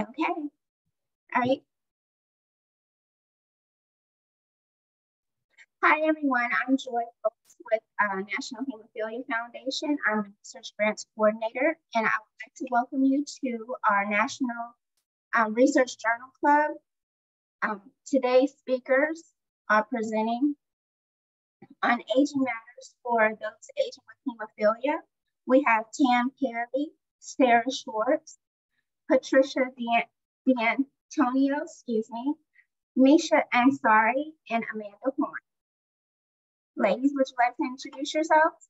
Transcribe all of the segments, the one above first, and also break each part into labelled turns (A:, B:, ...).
A: Okay. All right. Hi, everyone. I'm Joy with National Hemophilia Foundation. I'm the Research Grants Coordinator, and I would like to welcome you to our National Research Journal Club. Today's speakers are presenting on aging matters for those aging with hemophilia. We have Tam Perry, Sarah Schwartz, Patricia D'Antonio, Misha Ansari, and Amanda Horn. Ladies, would you like to introduce yourselves?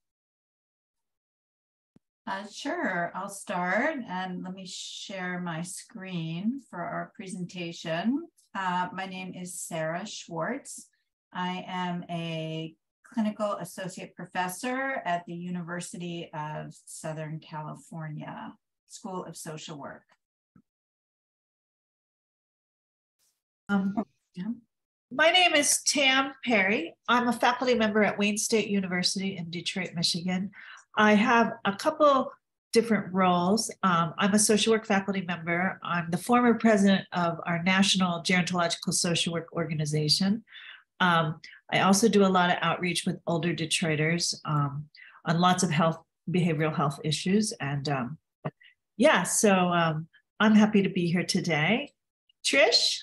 B: Sure, I'll start, and let me share my screen for our presentation. My name is Sarah Schwartz. I am a clinical associate professor at the University of Southern California School of Social Work.
C: My name is Tam Perry. I'm a faculty member at Wayne State University in Detroit, Michigan. I have a couple different roles. I'm a social work faculty member. I'm the former president of our National Gerontological Social Work Organization. I also do a lot of outreach with older Detroiters on lots of behavioral health issues. And I'm happy to be here today. Trish?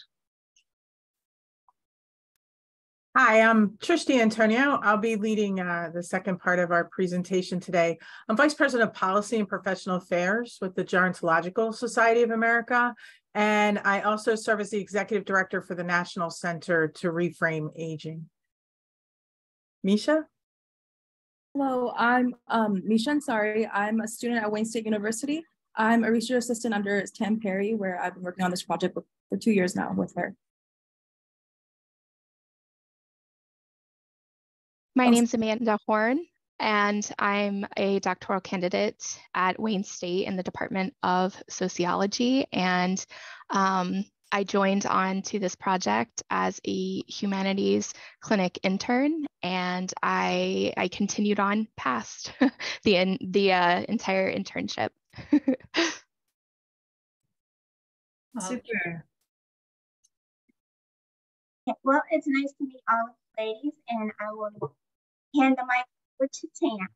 D: Hi, I'm Trish D'Antonio. I'll be leading the second part of our presentation today. I'm Vice President of Policy and Professional Affairs with the Gerontological Society of America, and I also serve as the Executive Director for the National Center to Reframe Aging. Misha?
E: Hello, I'm Misha Ansari. I'm a student at Wayne State University. I'm a research assistant under Tam Perry, where I've been working on this project for 2 years now with her.
F: My name's Amanda Horn, and I'm a doctoral candidate at Wayne State in the Department of Sociology. And I joined on to this project as a humanities clinic intern, and I continued on past the entire internship.
C: Super.
A: Well, it's nice to meet all of you ladies, and I will hand the mic over to Tam.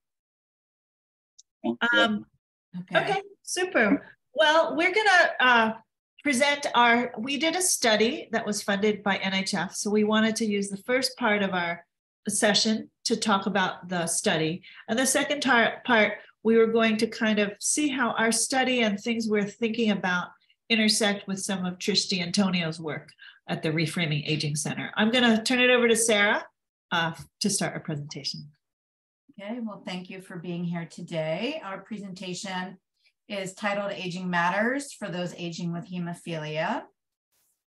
A: Thank you.
C: Okay, super. Well, we're gonna present we did a study that was funded by NHF. So we wanted to use the first part of our session to talk about the study. And the second part, we were going to kind of see how our study and things we're thinking about intersect with some of Trish D'Antonio's work at the Reframing Aging Center. I'm gonna turn it over to Sarah to start our presentation.
B: Okay, well, thank you for being here today. Our presentation is titled Aging Matters for Those Aging with Hemophilia.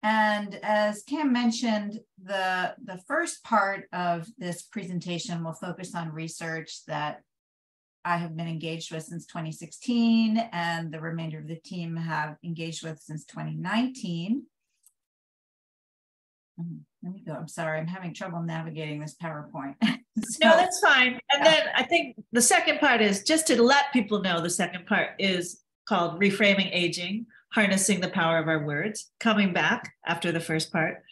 B: And as Tam mentioned, the first part of this presentation will focus on research that I have been engaged with since 2016, and the remainder of the team have engaged with since 2019. Let me go. I'm sorry, I'm having trouble navigating this PowerPoint.
C: No, that's fine. And then I think the second part is just to let people know the second part is called Reframing Aging, Harnessing the Power of Our Words, coming back after the first part.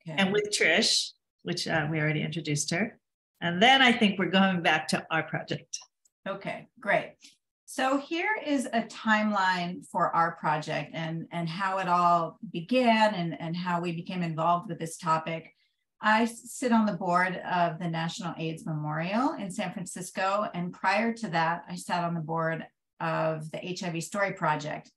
B: Okay.
C: And with Trish, which we already introduced her. And then I think we're going back to our project.
B: Okay, great. So here is a timeline for our project and how it all began and how we became involved with this topic. I sit on the board of the National AIDS Memorial in San Francisco. And prior to that, I sat on the board of the HIV Story Project.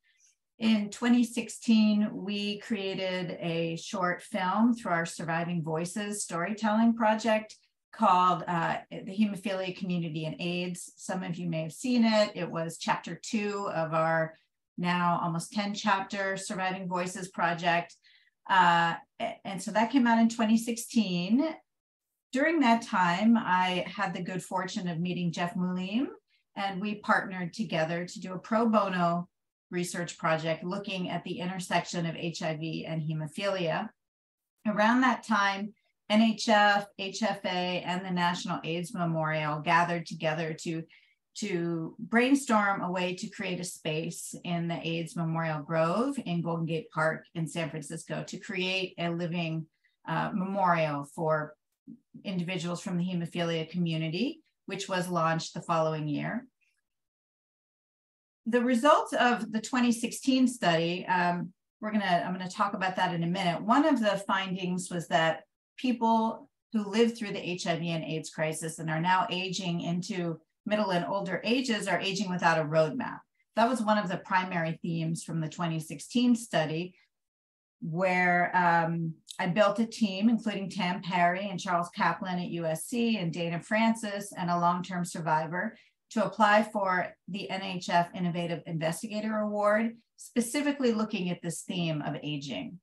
B: In 2016, we created a short film through our Surviving Voices storytelling project called The Hemophilia Community and AIDS. Some of you may have seen it. It was chapter 2 of our now almost 10 chapter Surviving Voices project. And so that came out in 2016. During that time, I had the good fortune of meeting Jeff Mulim, and we partnered together to do a pro bono research project looking at the intersection of HIV and hemophilia. Around that time, NHF, HFA, and the National AIDS Memorial gathered together to to brainstorm a way to create a space in the AIDS Memorial Grove in Golden Gate Park in San Francisco to create a living memorial for individuals from the hemophilia community, which was launched the following year. The results of the 2016 study, I'm gonna talk about that in a minute. One of the findings was that people who lived through the HIV and AIDS crisis and are now aging into middle and older ages are aging without a roadmap. That was one of the primary themes from the 2016 study, where I built a team, including Tam Perry and Charles Kaplan at USC and Dana Francis and a long-term survivor, to apply for the NHF Innovative Investigator Award, specifically looking at this theme of aging.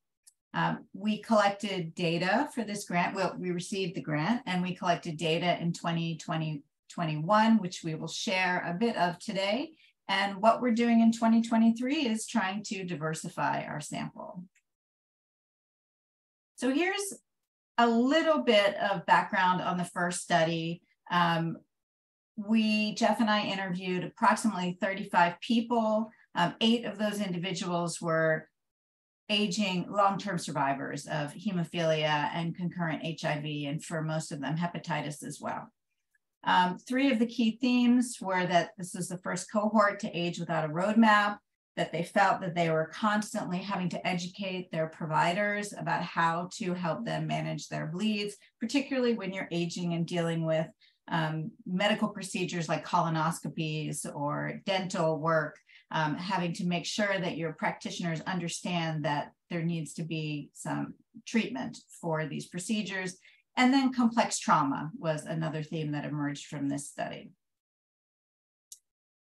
B: We collected data for this grant. Well, we received the grant and we collected data in 2021, which we will share a bit of today. And what we're doing in 2023 is trying to diversify our sample. So here's a little bit of background on the first study. Jeff and I interviewed approximately 35 people. 8 of those individuals were aging long-term survivors of hemophilia and concurrent HIV, and for most of them, hepatitis as well. 3 of the key themes were that this is the first cohort to age without a roadmap, that they felt that they were constantly having to educate their providers about how to help them manage their bleeds, particularly when you're aging and dealing with medical procedures like colonoscopies or dental work, having to make sure that your practitioners understand that there needs to be some treatment for these procedures. And then complex trauma was another theme that emerged from this study.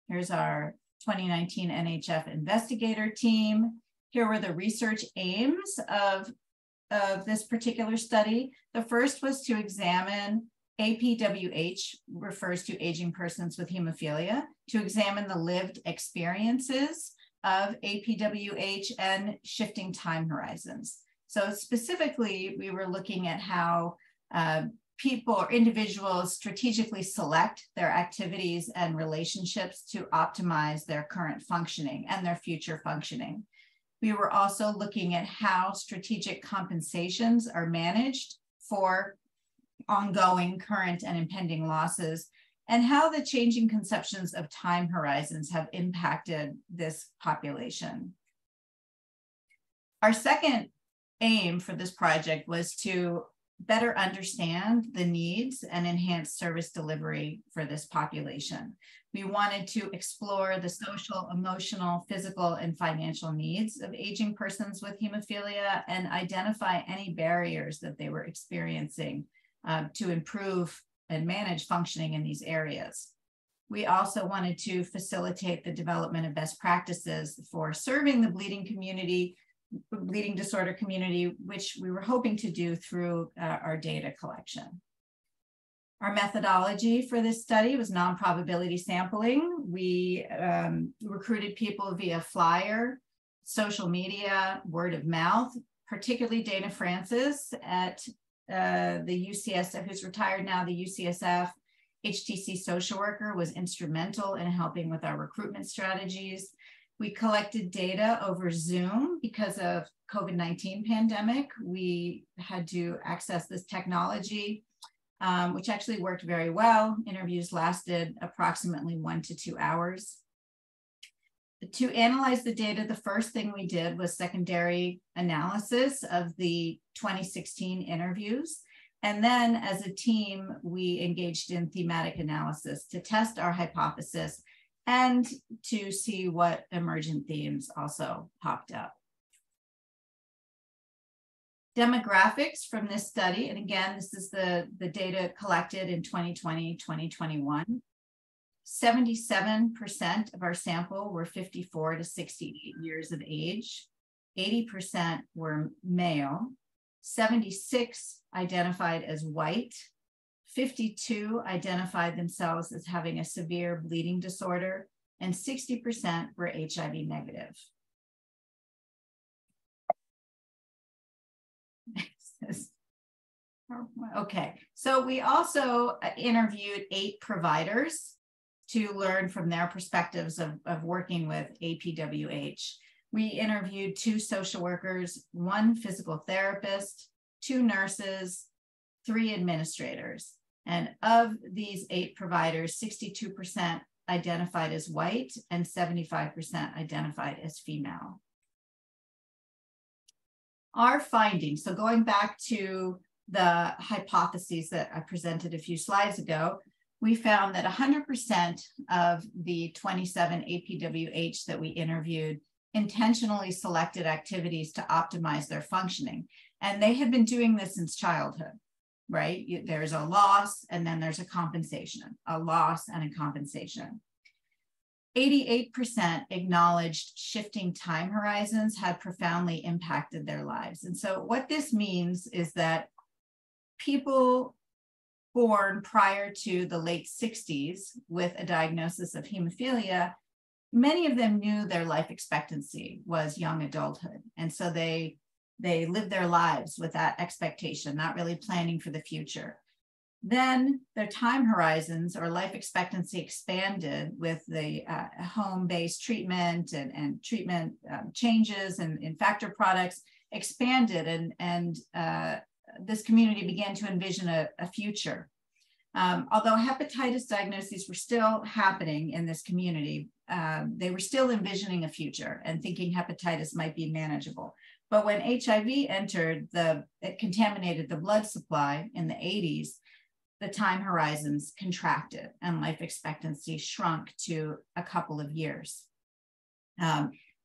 B: Here's our 2019 NHF investigator team. Here were the research aims of this particular study. The first was to examine APWH, refers to aging persons with hemophilia, to examine the lived experiences of APWH and shifting time horizons. So specifically, we were looking at how people or individuals strategically select their activities and relationships to optimize their current functioning and their future functioning. We were also looking at how strategic compensations are managed for ongoing, current, and impending losses, and how the changing conceptions of time horizons have impacted this population. Our second aim for this project was to better understand the needs and enhance service delivery for this population. We wanted to explore the social, emotional, physical, and financial needs of aging persons with hemophilia and identify any barriers that they were experiencing to improve and manage functioning in these areas. We also wanted to facilitate the development of best practices for serving the bleeding disorder community, which we were hoping to do through our data collection. Our methodology for this study was non-probability sampling. We recruited people via flyer, social media, word of mouth, particularly Dana Francis at the UCSF, who's retired now, the UCSF HTC social worker, was instrumental in helping with our recruitment strategies. We collected data over Zoom because of COVID-19 pandemic. We had to access this technology, which actually worked very well. Interviews lasted approximately 1 to 2 hours. To analyze the data, the first thing we did was secondary analysis of the 2016 interviews. And then as a team, we engaged in thematic analysis to test our hypothesis and to see what emergent themes also popped up. Demographics from this study, and again, this is the data collected in 2020, 2021. 77% of our sample were 54 to 68 years of age. 80% were male. 76 identified as white. 52 identified themselves as having a severe bleeding disorder, and 60% were HIV negative. Okay, so we also interviewed 8 providers. to learn from their perspectives of working with APWH. We interviewed 2 social workers, 1 physical therapist, 2 nurses, 3 administrators. And of these 8 providers, 62% identified as white and 75% identified as female. Our findings, so going back to the hypotheses that I presented a few slides ago, we found that 100% of the 27 APWH that we interviewed intentionally selected activities to optimize their functioning. And they had been doing this since childhood, right? There's a loss and then there's a compensation, a loss and a compensation. 88% acknowledged shifting time horizons had profoundly impacted their lives. And so what this means is that people born prior to the late 60s with a diagnosis of hemophilia, many of them knew their life expectancy was young adulthood. And so they lived their lives with that expectation, not really planning for the future. Then their time horizons or life expectancy expanded with the home-based treatment and treatment changes and in factor products expanded, and this community began to envision a future. Although hepatitis diagnoses were still happening in this community, they were still envisioning a future and thinking hepatitis might be manageable. But when HIV entered, it contaminated the blood supply in the 80s, the time horizons contracted and life expectancy shrunk to a couple of years.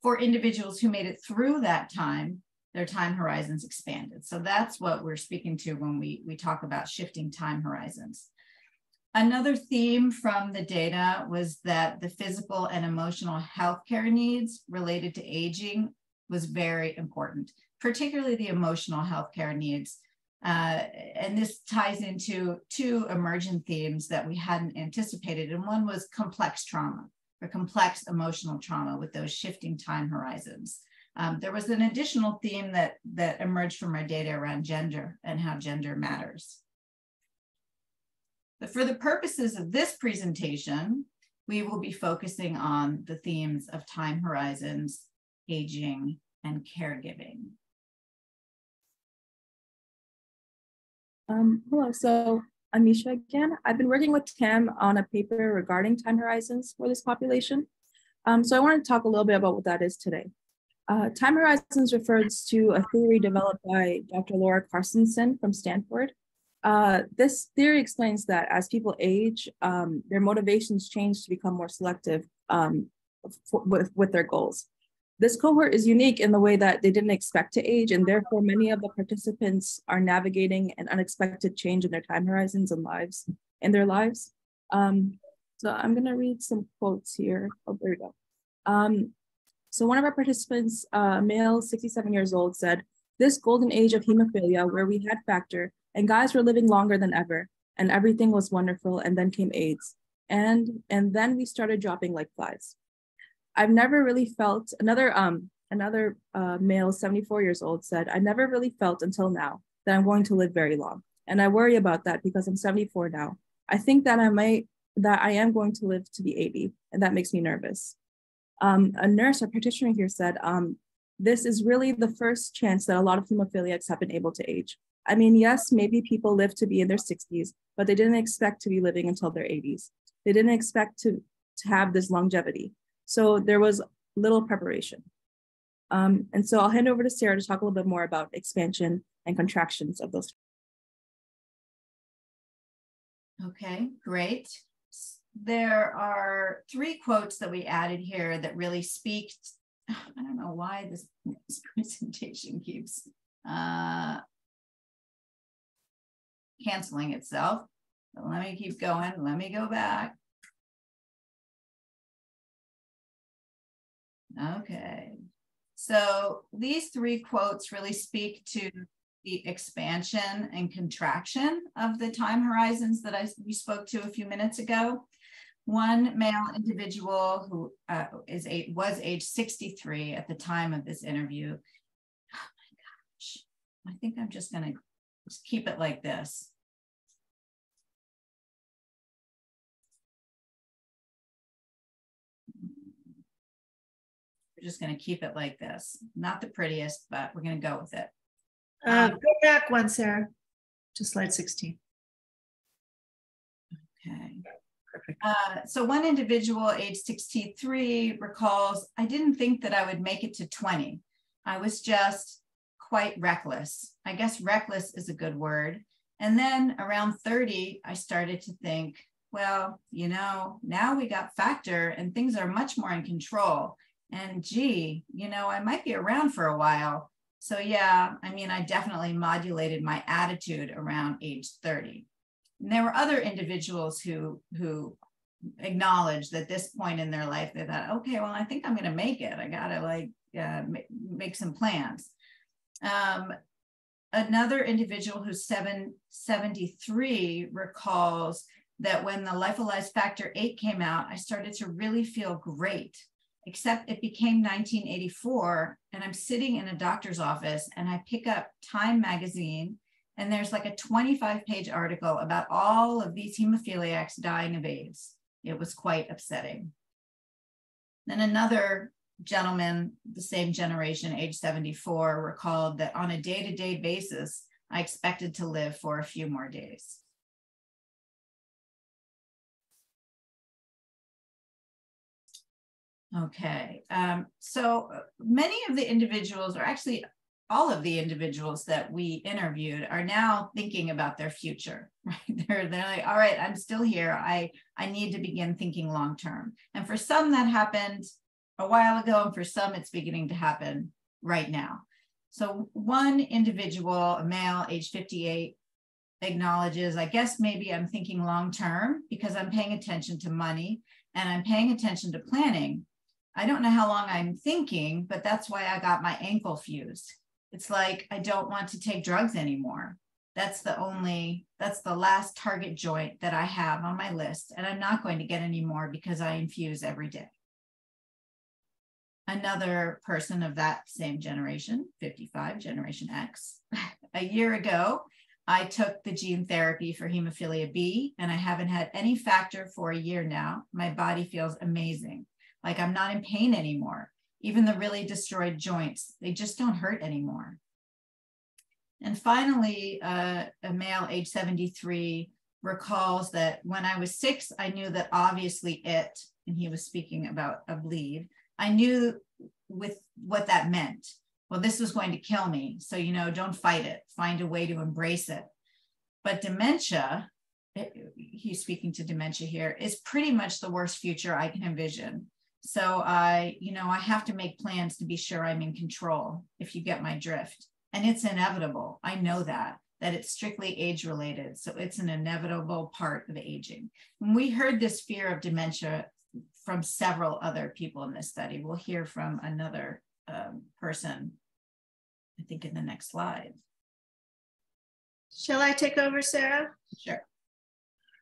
B: For individuals who made it through that time, their time horizons expanded. So that's what we're speaking to when we talk about shifting time horizons. Another theme from the data was that the physical and emotional healthcare needs related to aging was very important, particularly the emotional healthcare needs. And this ties into 2 emergent themes that we hadn't anticipated. And one was complex trauma or complex emotional trauma with those shifting time horizons. There was an additional theme that emerged from our data around gender and how gender matters. But for the purposes of this presentation, we will be focusing on the themes of time horizons, aging, and caregiving.
E: Hello, so I'm Misha again. I've been working with Tam on a paper regarding time horizons for this population. So I want to talk a little bit about what that is today. Time horizons refers to a theory developed by Dr. Laura Carstensen from Stanford. This theory explains that as people age, their motivations change to become more selective with their goals. This cohort is unique in the way that they didn't expect to age, and therefore many of the participants are navigating an unexpected change in their time horizons and their lives. So I'm gonna read some quotes here. Oh, there we go. So one of our participants, male, 67 years old, said, "This golden age of hemophilia where we had factor and guys were living longer than ever and everything was wonderful, and then came AIDS. And then we started dropping like flies. I've never really felt," another male, 74 years old, said, "I never really felt until now that I'm going to live very long. And I worry about that because I'm 74 now. I think that I am going to live to be 80, and that makes me nervous." A nurse, a practitioner here said, "This is really the first chance that a lot of hemophiliacs have been able to age. I mean, yes, maybe people live to be in their 60s, but they didn't expect to be living until their 80s. They didn't expect to have this longevity. So there was little preparation." And so I'll hand over to Sarah to talk a little bit more about expansion and contractions of those.
B: Okay, great. There are 3 quotes that we added here that really speak. I don't know why this presentation keeps canceling itself. But let me keep going. Let me go back. Okay. So these 3 quotes really speak to the expansion and contraction of the time horizons that we spoke to a few minutes ago. One male individual who was age 63 at the time of this interview. Oh my gosh. I think I'm just going to keep it like this. We're just going to keep it like this. Not the prettiest, but we're going to go with it.
C: Go back one, Sarah, to slide 16.
B: Okay.
C: Perfect.
B: So one individual, age 63, recalls, I didn't think that I would make it to 20. I was just quite reckless. I guess reckless is a good word. And then around 30, I started to think, well, you know, now we got factor and things are much more in control. And gee, you know, I might be around for a while. So yeah, I mean, I definitely modulated my attitude around age 30. And there were other individuals who acknowledged that this point in their life, they thought, okay, well, I think I'm going to make it. I got to like make some plans. Another individual who's 73 recalls that when the lyophilized factor 8 came out, I started to really feel great, except it became 1984 and I'm sitting in a doctor's office and I pick up Time magazine and there's like a 25-page article about all of these hemophiliacs dying of AIDS. It was quite upsetting. Then another gentleman, the same generation, age 74, recalled that on a day-to-day basis, I expected to live for a few more days. Okay, so many of the individuals, or actually all of the individuals that we interviewed, are now thinking about their future, right? They're like, all right, I'm still here. I need to begin thinking long-term. And for some that happened a while ago, and for some it's beginning to happen right now. So one individual, a male, age 58, acknowledges, I guess maybe I'm thinking long-term because I'm paying attention to money and I'm paying attention to planning. I don't know how long I'm thinking, but that's why I got my ankle fused. It's like, I don't want to take drugs anymore. That's the last target joint that I have on my list. And I'm not going to get any more because I infuse every day. Another person of that same generation, 55, Generation X, a year ago, I took the gene therapy for hemophilia B and I haven't had any factor for a year now. My body feels amazing. Like I'm not in pain anymore. Even the really destroyed joints, they just don't hurt anymore. And finally, a male age 73 recalls that when I was 6, I knew that obviously and he was speaking about a bleed, I knew with what that meant. Well, this was going to kill me. So, you know, don't fight it. Find a way to embrace it. But dementia, he's speaking to dementia here, is pretty much the worst future I can envision. So I have to make plans to be sure I'm in control, if you get my drift. And it's inevitable. I know that it's strictly age related. So it's an inevitable part of aging. When we heard this fear of dementia from several other people in this study, we'll hear from another person, I think in the next slide.
C: Shall I take over, Sarah?
B: Sure.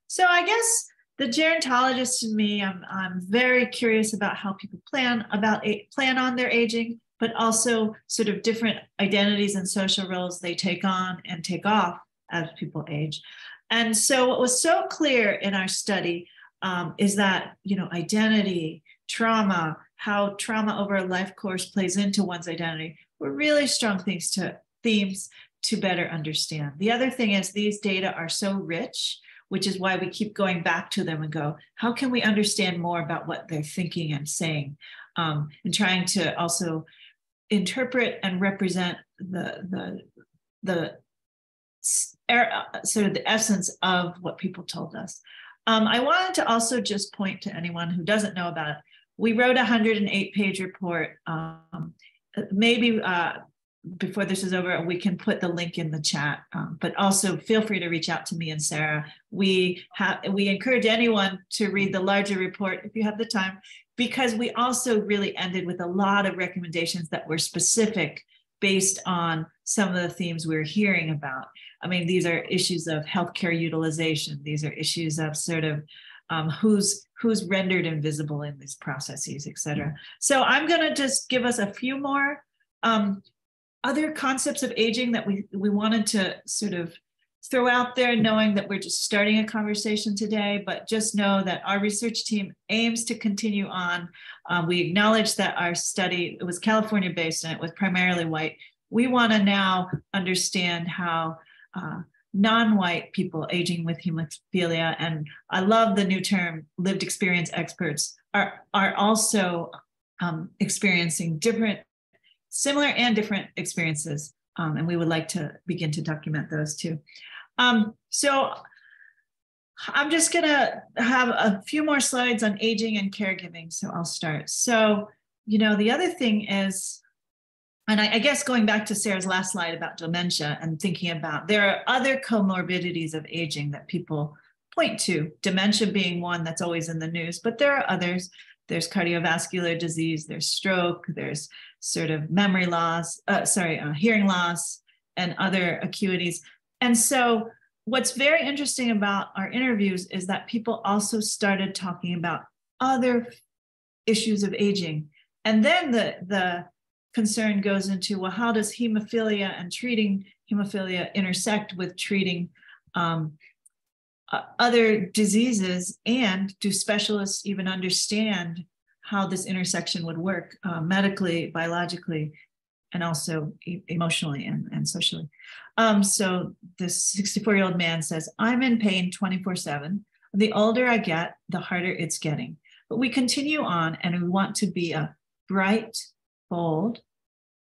C: So I guess the gerontologist in me, I'm very curious about how people plan on their aging, but also sort of different identities and social roles they take on and take off as people age. And so what was so clear in our study is that, you know, identity, trauma, how trauma over a life course plays into one's identity were really strong themes to better understand. The other thing is these data are so rich, which is why we keep going back to them and go, how can we understand more about what they're thinking and saying? And trying to also interpret and represent the sort of the essence of what people told us. I wanted to also just point to anyone who doesn't know about it. We wrote a 108-page report. Maybe before this is over, we can put the link in the chat, but also feel free to reach out to me and Sarah. We encourage anyone to read the larger report if you have the time, because we also really ended with a lot of recommendations that were specific based on some of the themes we're hearing about. I mean, these are issues of healthcare utilization. These are issues of sort of who's rendered invisible in these processes, et cetera. So I'm gonna just give us a few more other concepts of aging that we wanted to sort of throw out there, knowing that we're just starting a conversation today, but just know that our research team aims to continue on. We acknowledge that our study, it was California-based and it was primarily white. We want to now understand how non-white people aging with hemophilia, and I love the new term, lived experience experts, are also experiencing similar and different experiences. And we would like to begin to document those too. So I'm just gonna have a few more slides on aging and caregiving, so I'll start. So, the other thing is, and I guess going back to Sarah's last slide about dementia and thinking about, there are other comorbidities of aging that people point to, dementia being one that's always in the news, but there are others. There's cardiovascular disease, there's stroke, there's sort of memory loss, hearing loss, and other acuities. And so what's very interesting about our interviews is that people also started talking about other issues of aging. And then the concern goes into, well, how does hemophilia and treating hemophilia intersect with treating other diseases, and do specialists even understand how this intersection would work medically, biologically, and also emotionally and socially. So this 64-year-old man says, I'm in pain 24/7. The older I get, the harder it's getting. But we continue on and we want to be a bright, bold,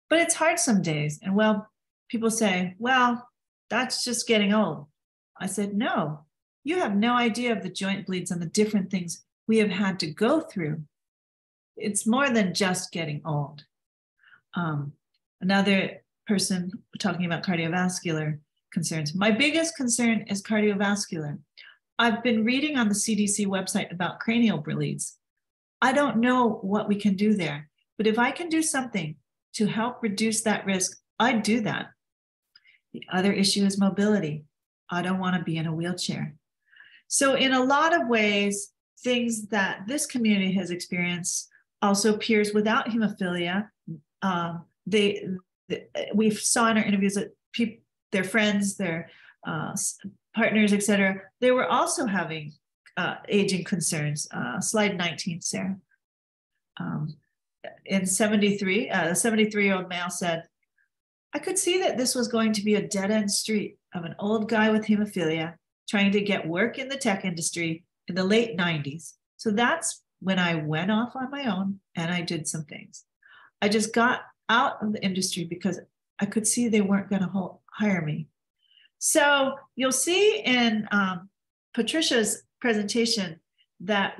C: but it's hard some days. And well, people say, well, that's just getting old. I said, no, you have no idea of the joint bleeds and the different things we have had to go through. It's more than just getting old. Another person talking about cardiovascular concerns. My biggest concern is cardiovascular. I've been reading on the CDC website about cranial bleeds. I don't know what we can do there, but if I can do something to help reduce that risk, I'd do that. The other issue is mobility. I don't want to be in a wheelchair. So in a lot of ways, things that this community has experienced, also peers without hemophilia, we saw in our interviews that their friends, their partners, et cetera, they were also having aging concerns. Slide 19, Sarah. In 73, the 73-year-old male said, I could see that this was going to be a dead-end street of an old guy with hemophilia trying to get work in the tech industry in the late 90s. So that's when I went off on my own and I did some things. I just got out of the industry because I could see they weren't going to hire me. So you'll see in Patricia's presentation that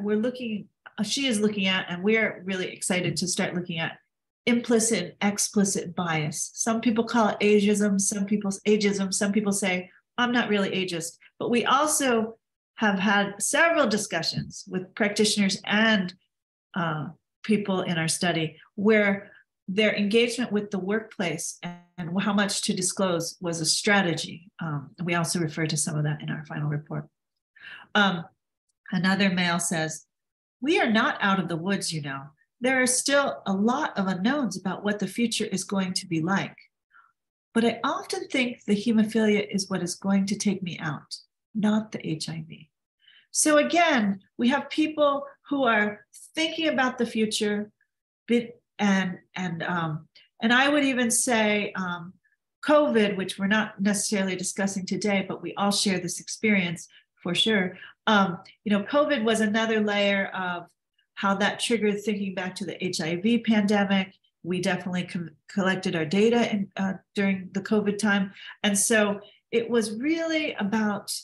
C: she is looking at, and we're really excited to start looking at, implicit and explicit bias. Some people call it ageism, some people say, I'm not really ageist, but we also have had several discussions with practitioners and people in our study where their engagement with the workplace and how much to disclose was a strategy. We also refer to some of that in our final report. Another male says, we are not out of the woods, you know. There are still a lot of unknowns about what the future is going to be like. But I often think the hemophilia is what is going to take me out, not the HIV. So again, we have people who are thinking about the future, and I would even say COVID, which we're not necessarily discussing today, but we all share this experience for sure. COVID was another layer of how that triggered thinking back to the HIV pandemic. We definitely collected our data during the COVID time. And so it was really about,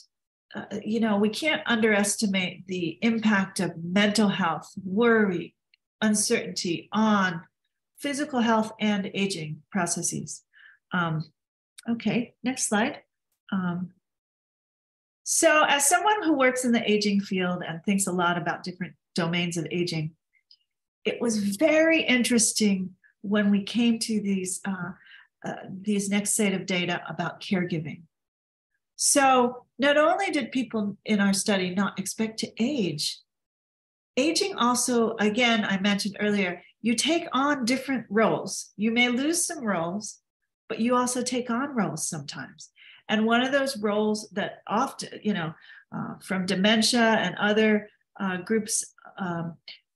C: we can't underestimate the impact of mental health, worry, uncertainty on physical health and aging processes. Okay, next slide. So as someone who works in the aging field and thinks a lot about different domains of aging, it was very interesting when we came to these next set of data about caregiving. So not only did people in our study not expect to age, aging also, again, I mentioned earlier, you take on different roles. You may lose some roles, but you also take on roles sometimes. And one of those roles that often, from dementia and other groups,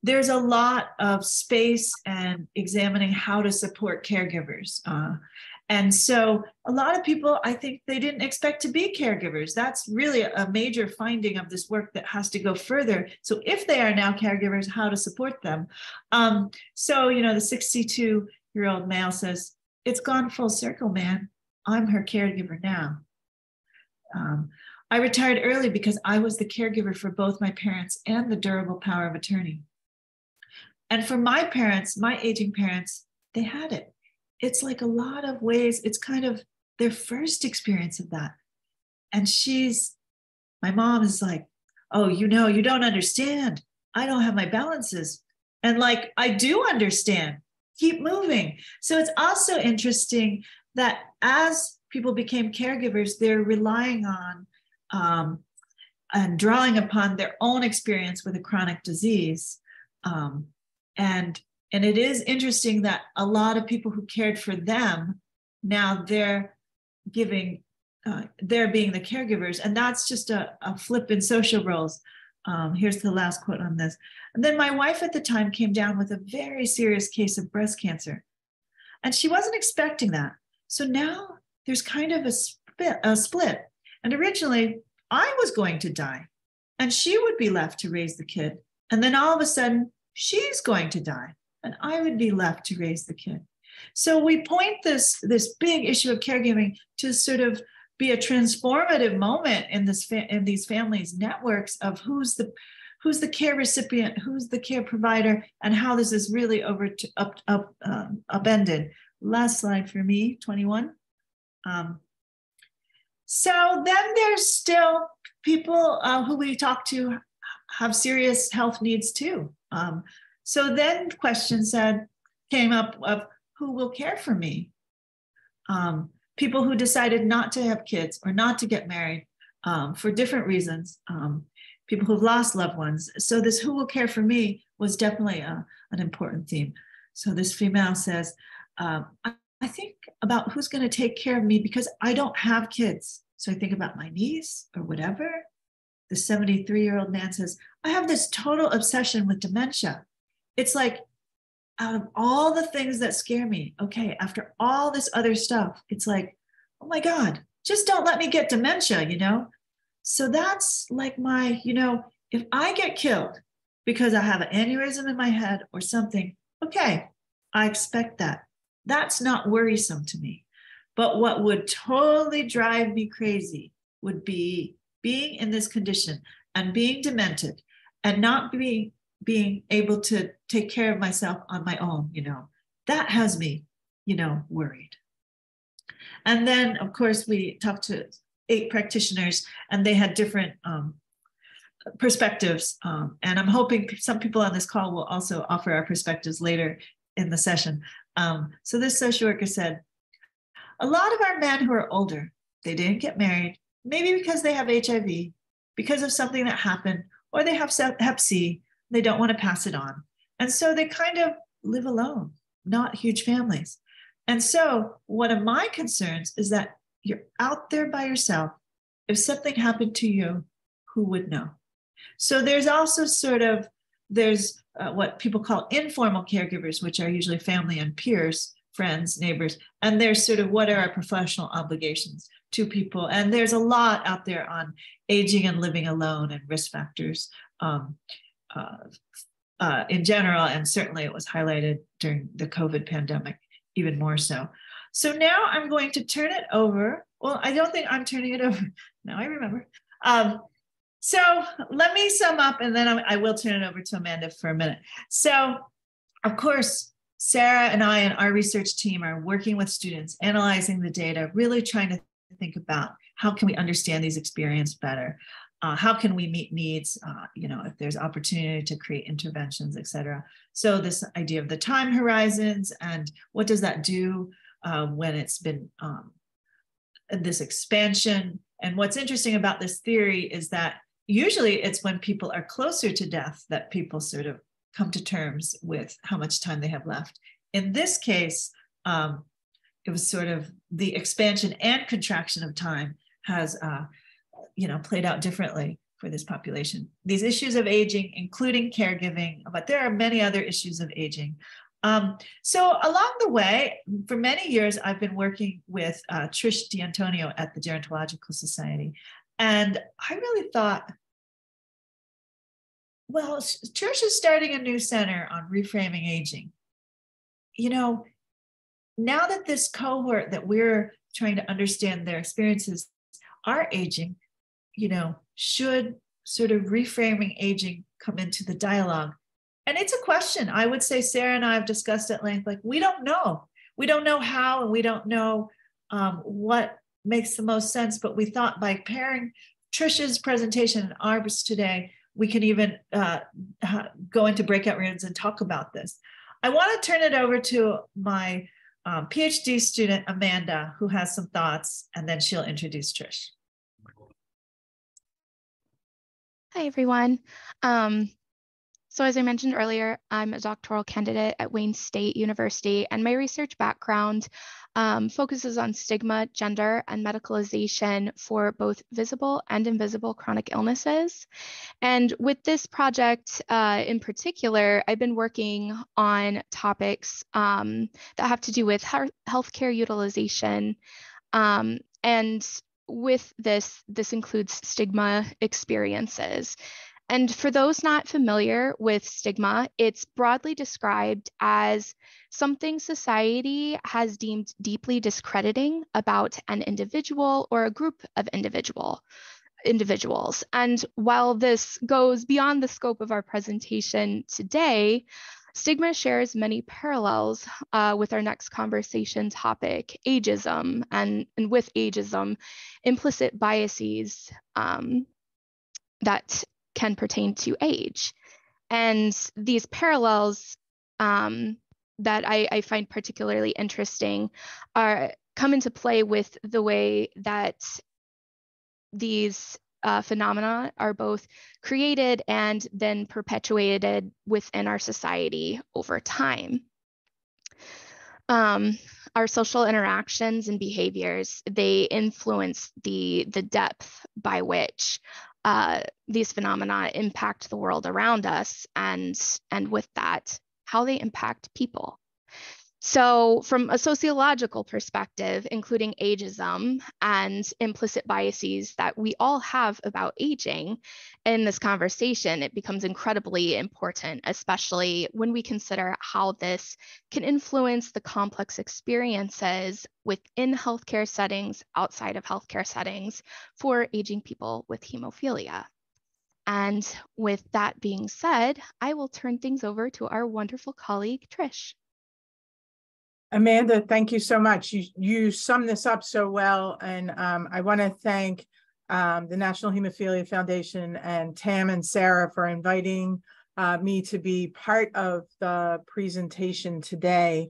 C: there's a lot of space and examining how to support caregivers. And so a lot of people, I think they didn't expect to be caregivers. That's really a major finding of this work that has to go further. So if they are now caregivers, how to support them. So, the 62-year-old male says, it's gone full circle, man. I'm her caregiver now. I retired early because I was the caregiver for both my parents and the durable power of attorney. And for my parents, my aging parents, they had it. It's like a lot of ways, it's kind of their first experience of that. And my mom is like, oh, you don't understand. I don't have my balances. And like, I do understand. Keep moving. So it's also interesting that as people became caregivers, they're relying on and drawing upon their own experience with a chronic disease. And it is interesting that a lot of people who cared for them, now they're being the caregivers. And that's just a flip in social roles. Here's the last quote on this. And then my wife at the time came down with a very serious case of breast cancer. And she wasn't expecting that. So now there's kind of a split. And originally I was going to die and she would be left to raise the kid. And then all of a sudden she's going to die and I would be left to raise the kid. So we point this big issue of caregiving to sort of be a transformative moment in these families' networks of who's the care recipient, who's the care provider, and how this is really upended. Last slide for me, 21. So then there's still people who we talk to have serious health needs too. So then questions came up of who will care for me? People who decided not to have kids or not to get married for different reasons. People who've lost loved ones. So this who will care for me was definitely an important theme. So this female says, I think about who's going to take care of me because I don't have kids. So I think about my niece or whatever. The 73-year-old man says, I have this total obsession with dementia. It's like, out of all the things that scare me, okay, after all this other stuff, it's like, oh my God, just don't let me get dementia, So that's like my, if I get killed because I have an aneurysm in my head or something, okay, I expect that. That's not worrisome to me. But what would totally drive me crazy would be being in this condition and being demented and not being able to take care of myself on my own, that has me, worried. And then, of course, we talked to 8 practitioners and they had different perspectives. And I'm hoping some people on this call will also offer our perspectives later in the session. So this social worker said, a lot of our men who are older, they didn't get married, maybe because they have HIV, because of something that happened, or they have Hep C, they don't want to pass it on. And so they kind of live alone, not huge families. And so one of my concerns is that you're out there by yourself. If something happened to you, who would know? So there's also there's what people call informal caregivers, which are usually family and peers, friends, neighbors. And there's what are our professional obligations to people? And there's a lot out there on aging and living alone and risk factors in general. And certainly it was highlighted during the COVID pandemic, even more so. So now I'm going to turn it over. Well, I don't think I'm turning it over. Now I remember. So let me sum up and then I will turn it over to Amanda for a minute. So of course, Sarah and I and our research team are working with students, analyzing the data, really trying to think about how can we understand these experiences better? How can we meet needs, if there's opportunity to create interventions, et cetera. So this idea of the time horizons and what does that do when it's been this expansion. And what's interesting about this theory is that usually it's when people are closer to death that people come to terms with how much time they have left. In this case, it was the expansion and contraction of time has played out differently for this population. These issues of aging, including caregiving, but there are many other issues of aging. So along the way, for many years, I've been working with Trish D'Antonio at the Gerontological Society. And I really thought, well, Trish is starting a new center on reframing aging. Now that this cohort that we're trying to understand their experiences are aging, should sort of reframing aging come into the dialogue? And it's a question. I would say Sarah and I have discussed at length, like, we don't know. We don't know how, and we don't know what makes the most sense, but we thought by pairing Trish's presentation and ours today, we can even go into breakout rooms and talk about this. I want to turn it over to my PhD student, Amanda, who has some thoughts, and then she'll introduce Trish.
F: Hi, everyone. So as I mentioned earlier, I'm a doctoral candidate at Wayne State University, and my research background focuses on stigma, gender, and medicalization for both visible and invisible chronic illnesses. And with this project in particular, I've been working on topics that have to do with healthcare utilization. And with this includes stigma experiences. And for those not familiar with stigma, it's broadly described as something society has deemed deeply discrediting about an individual or a group of individuals. And while this goes beyond the scope of our presentation today, stigma shares many parallels with our next conversation topic, ageism, and with ageism, implicit biases that can pertain to age. And these parallels that I find particularly interesting come into play with the way that these phenomena are both created and then perpetuated within our society over time. Our social interactions and behaviors, they influence the depth by which these phenomena impact the world around us, and with that, how they impact people. So from a sociological perspective, including ageism and implicit biases that we all have about aging in this conversation, it becomes incredibly important, especially when we consider how this can influence the complex experiences within healthcare settings, outside of healthcare settings, for aging people with hemophilia. And with that being said, I will turn things over to our wonderful colleague, Trish.
D: Amanda, thank you so much. You summed this up so well, and I want to thank the National Hemophilia Foundation and Tam and Sarah for inviting me to be part of the presentation today.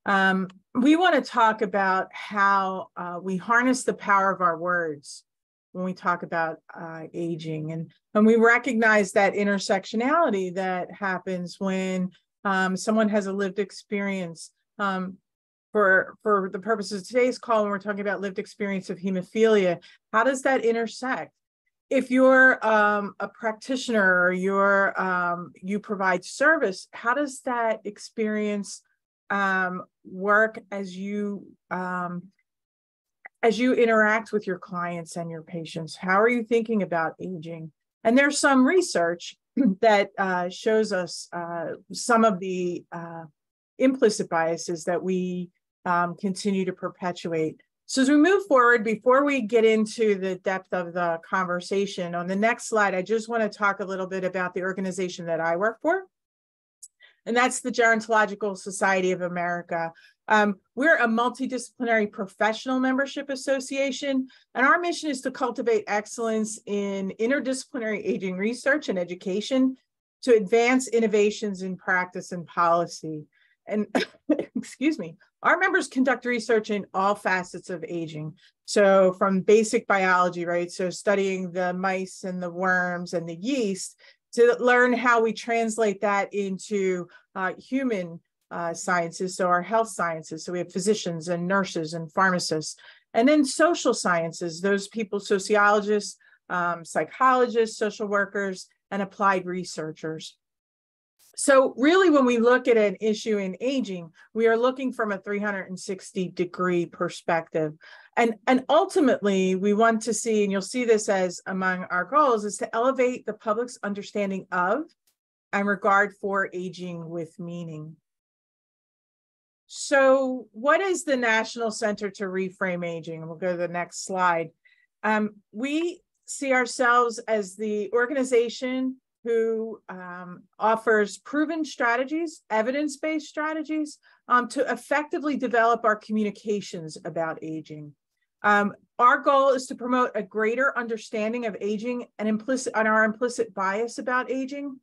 D: We want to talk about how we harness the power of our words when we talk about aging, and we recognize that intersectionality that happens when someone has a lived experience. For the purposes of today's call, when we're talking about lived experience of hemophilia, how does that intersect? If you're a practitioner or you provide service, how does that experience work as you interact with your clients and your patients? How are you thinking about aging? And there's some research that shows us some of the implicit biases that we continue to perpetuate. So as we move forward, before we get into the depth of the conversation, on the next slide, I just want to talk a little bit about the organization that I work for, and that's the Gerontological Society of America. We're a multidisciplinary professional membership association, and our mission is to cultivate excellence in interdisciplinary aging research and education to advance innovations in practice and policy. And excuse me, our members conduct research in all facets of aging. So from basic biology, right? So studying the mice and the worms and the yeast to learn how we translate that into human sciences, so our health sciences. So we have physicians and nurses and pharmacists. And then social sciences, those people, sociologists, psychologists, social workers, and applied researchers. So really, when we look at an issue in aging, we are looking from a 360-degree perspective. And ultimately, we want to see, and you'll see this as among our goals, is to elevate the public's understanding of and regard for aging with meaning. So what is the National Center to Reframe Aging? And we'll go to the next slide. We see ourselves as the organization who offers proven strategies, evidence-based strategies, to effectively develop our communications about aging. Our goal is to promote a greater understanding of aging and our implicit bias about aging.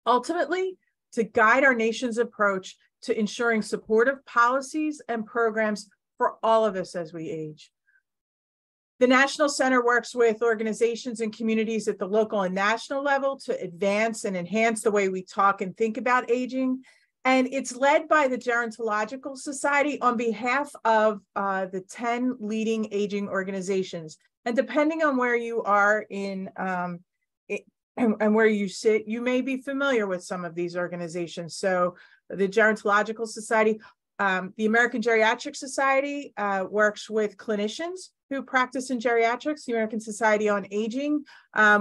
D: Ultimately, to guide our nation's approach to ensuring supportive policies and programs for all of us as we age. The National Center works with organizations and communities at the local and national level to advance and enhance the way we talk and think about aging. And it's led by the Gerontological Society on behalf of the 10 leading aging organizations. And depending on where you are in and where you sit, you may be familiar with some of these organizations. So the Gerontological Society, the American Geriatric Society works with clinicians who practice in geriatrics. The American Society on Aging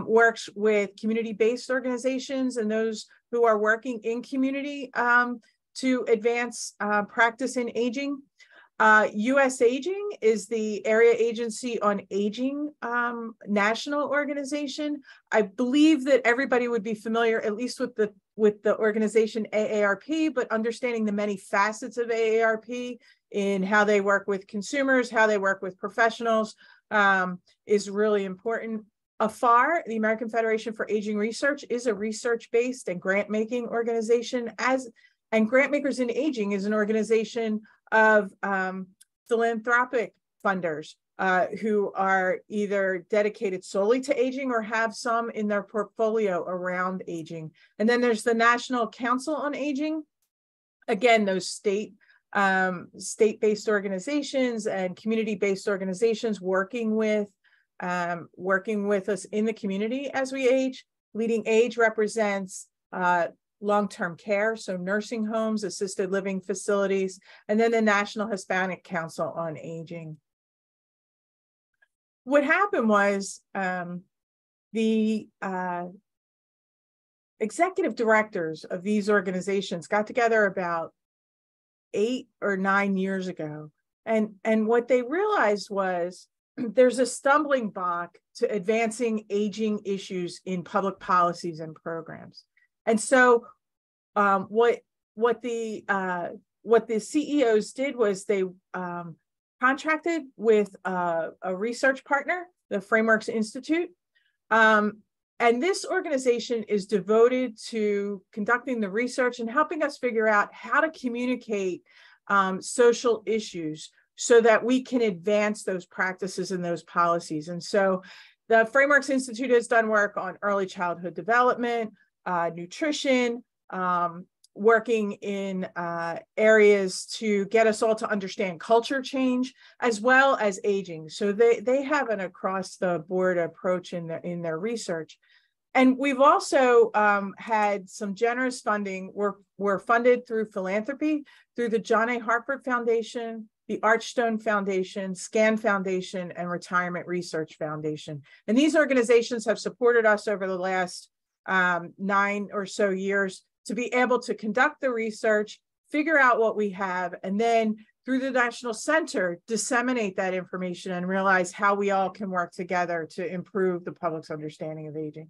D: works with community-based organizations and those who are working in community to advance practice in aging. US Aging is the Area Agency on Aging national organization. I believe that everybody would be familiar, at least with the organization AARP, but understanding the many facets of AARP in how they work with consumers, how they work with professionals is really important. AFAR, the American Federation for Aging Research, is a research-based and grant-making organization, and Grant Makers in Aging is an organization of philanthropic funders who are either dedicated solely to aging or have some in their portfolio around aging. And then there's the National Council on Aging. Again, those state-based organizations and community-based organizations working with us in the community as we age. Leading Age represents long-term care, so nursing homes, assisted living facilities, and then the National Hispanic Council on Aging. What happened was the executive directors of these organizations got together about 8 or 9 years ago, and what they realized was there's a stumbling block to advancing aging issues in public policies and programs. And so what the CEOs did was they contracted with a research partner, the Frameworks Institute. And this organization is devoted to conducting the research and helping us figure out how to communicate social issues so that we can advance those practices and those policies. And so the Frameworks Institute has done work on early childhood development, nutrition, working in areas to get us all to understand culture change as well as aging. So they have an across the board approach in their research. And we've also had some generous funding. We're funded through philanthropy, through the John A. Hartford Foundation, the Archstone Foundation, SCAN Foundation, and Retirement Research Foundation. And these organizations have supported us over the last 9 or so years to be able to conduct the research, figure out what we have, and then through the National Center, disseminate that information and realize how we all can work together to improve the public's understanding of aging.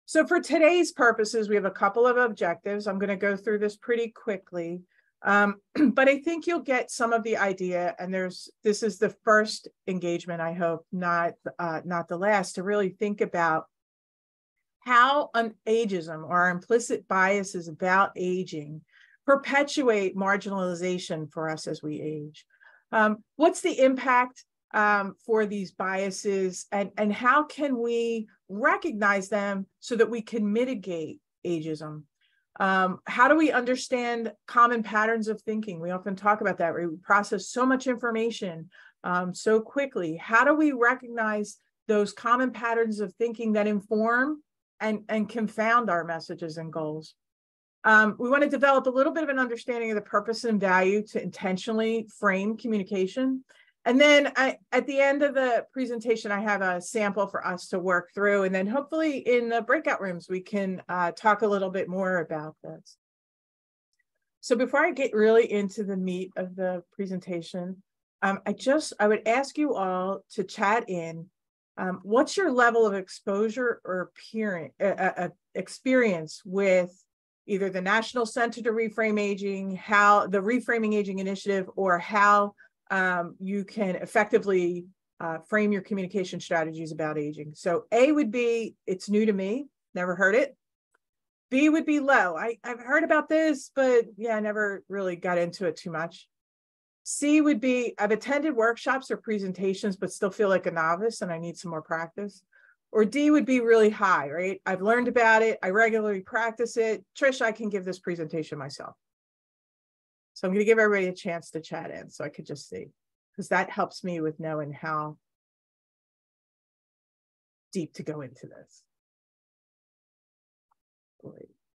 D: So for today's purposes, we have a couple of objectives. I'm going to go through this pretty quickly, but I think you'll get some of the idea. And this is the first engagement, I hope, not the last, to really think about how ageism or our implicit biases about aging perpetuate marginalization for us as we age. What's the impact for these biases, and how can we recognize them so that we can mitigate ageism? How do we understand common patterns of thinking? We often talk about that. We process so much information so quickly. How do we recognize those common patterns of thinking that inform and confound our messages and goals? We want to develop a little bit of an understanding of the purpose and value to intentionally frame communication. And then at the end of the presentation, I have a sample for us to work through. And then hopefully in the breakout rooms, we can talk a little bit more about this. So before I get really into the meat of the presentation, I would ask you all to chat in. What's your level of exposure or experience with either the National Center to Reframe Aging, how the Reframing Aging Initiative, or how you can effectively frame your communication strategies about aging? So A would be, it's new to me, never heard it. B would be low. I've heard about this, but yeah, I never really got into it too much. C would be, I've attended workshops or presentations, but still feel like a novice and I need some more practice. Or D would be really high, right? I've learned about it. I regularly practice it. Trish, I can give this presentation myself. So I'm going to give everybody a chance to chat in so I could just see, because that helps me with knowing how deep to go into this.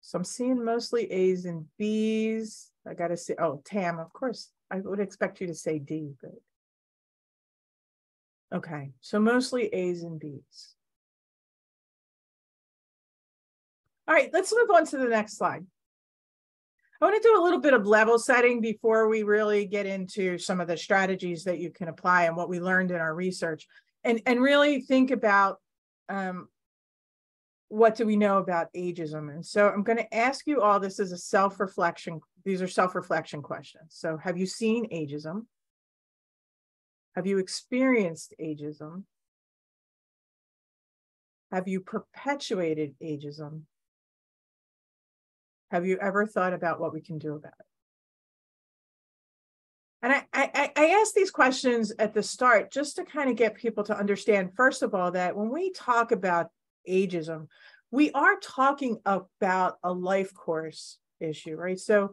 D: So I'm seeing mostly A's and B's. I got to say, oh, Tam, of course, I would expect you to say D, but okay. So mostly A's and B's. All right, let's move on to the next slide. I want to do a little bit of level setting before we really get into some of the strategies that you can apply and what we learned in our research, and really think about what do we know about ageism. And so I'm going to ask you all, this is a self-reflection. These are self-reflection questions. So have you seen ageism? Have you experienced ageism? Have you perpetuated ageism? Have you ever thought about what we can do about it? And I ask these questions at the start just to kind of get people to understand, first of all, that when we talk about ageism, we are talking about a life course issue, right? So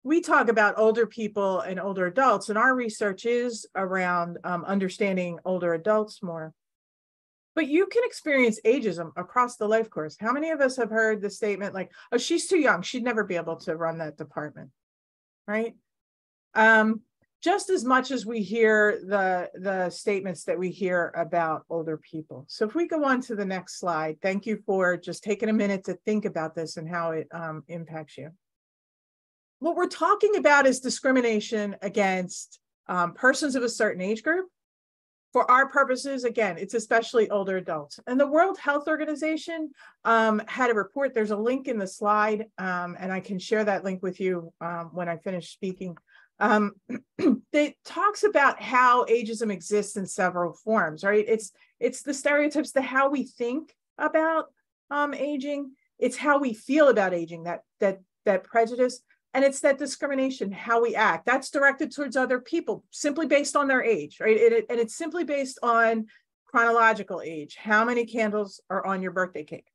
D: we talk about older people and older adults, and our research is around understanding older adults more. But you can experience ageism across the life course. How many of us have heard the statement like, oh, she's too young, she'd never be able to run that department, right? Just as much as we hear the statements that we hear about older people. So if we go on to the next slide, thank you for just taking a minute to think about this and how it impacts you. What we're talking about is discrimination against persons of a certain age group. For our purposes, again, it's especially older adults. And the World Health Organization had a report. There's a link in the slide, and I can share that link with you when I finish speaking. It talks about how ageism exists in several forms, right? It's the stereotypes, the how we think about aging. It's how we feel about aging, that prejudice. And it's that discrimination, how we act. That's directed towards other people simply based on their age, right? And it's simply based on chronological age. How many candles are on your birthday cake?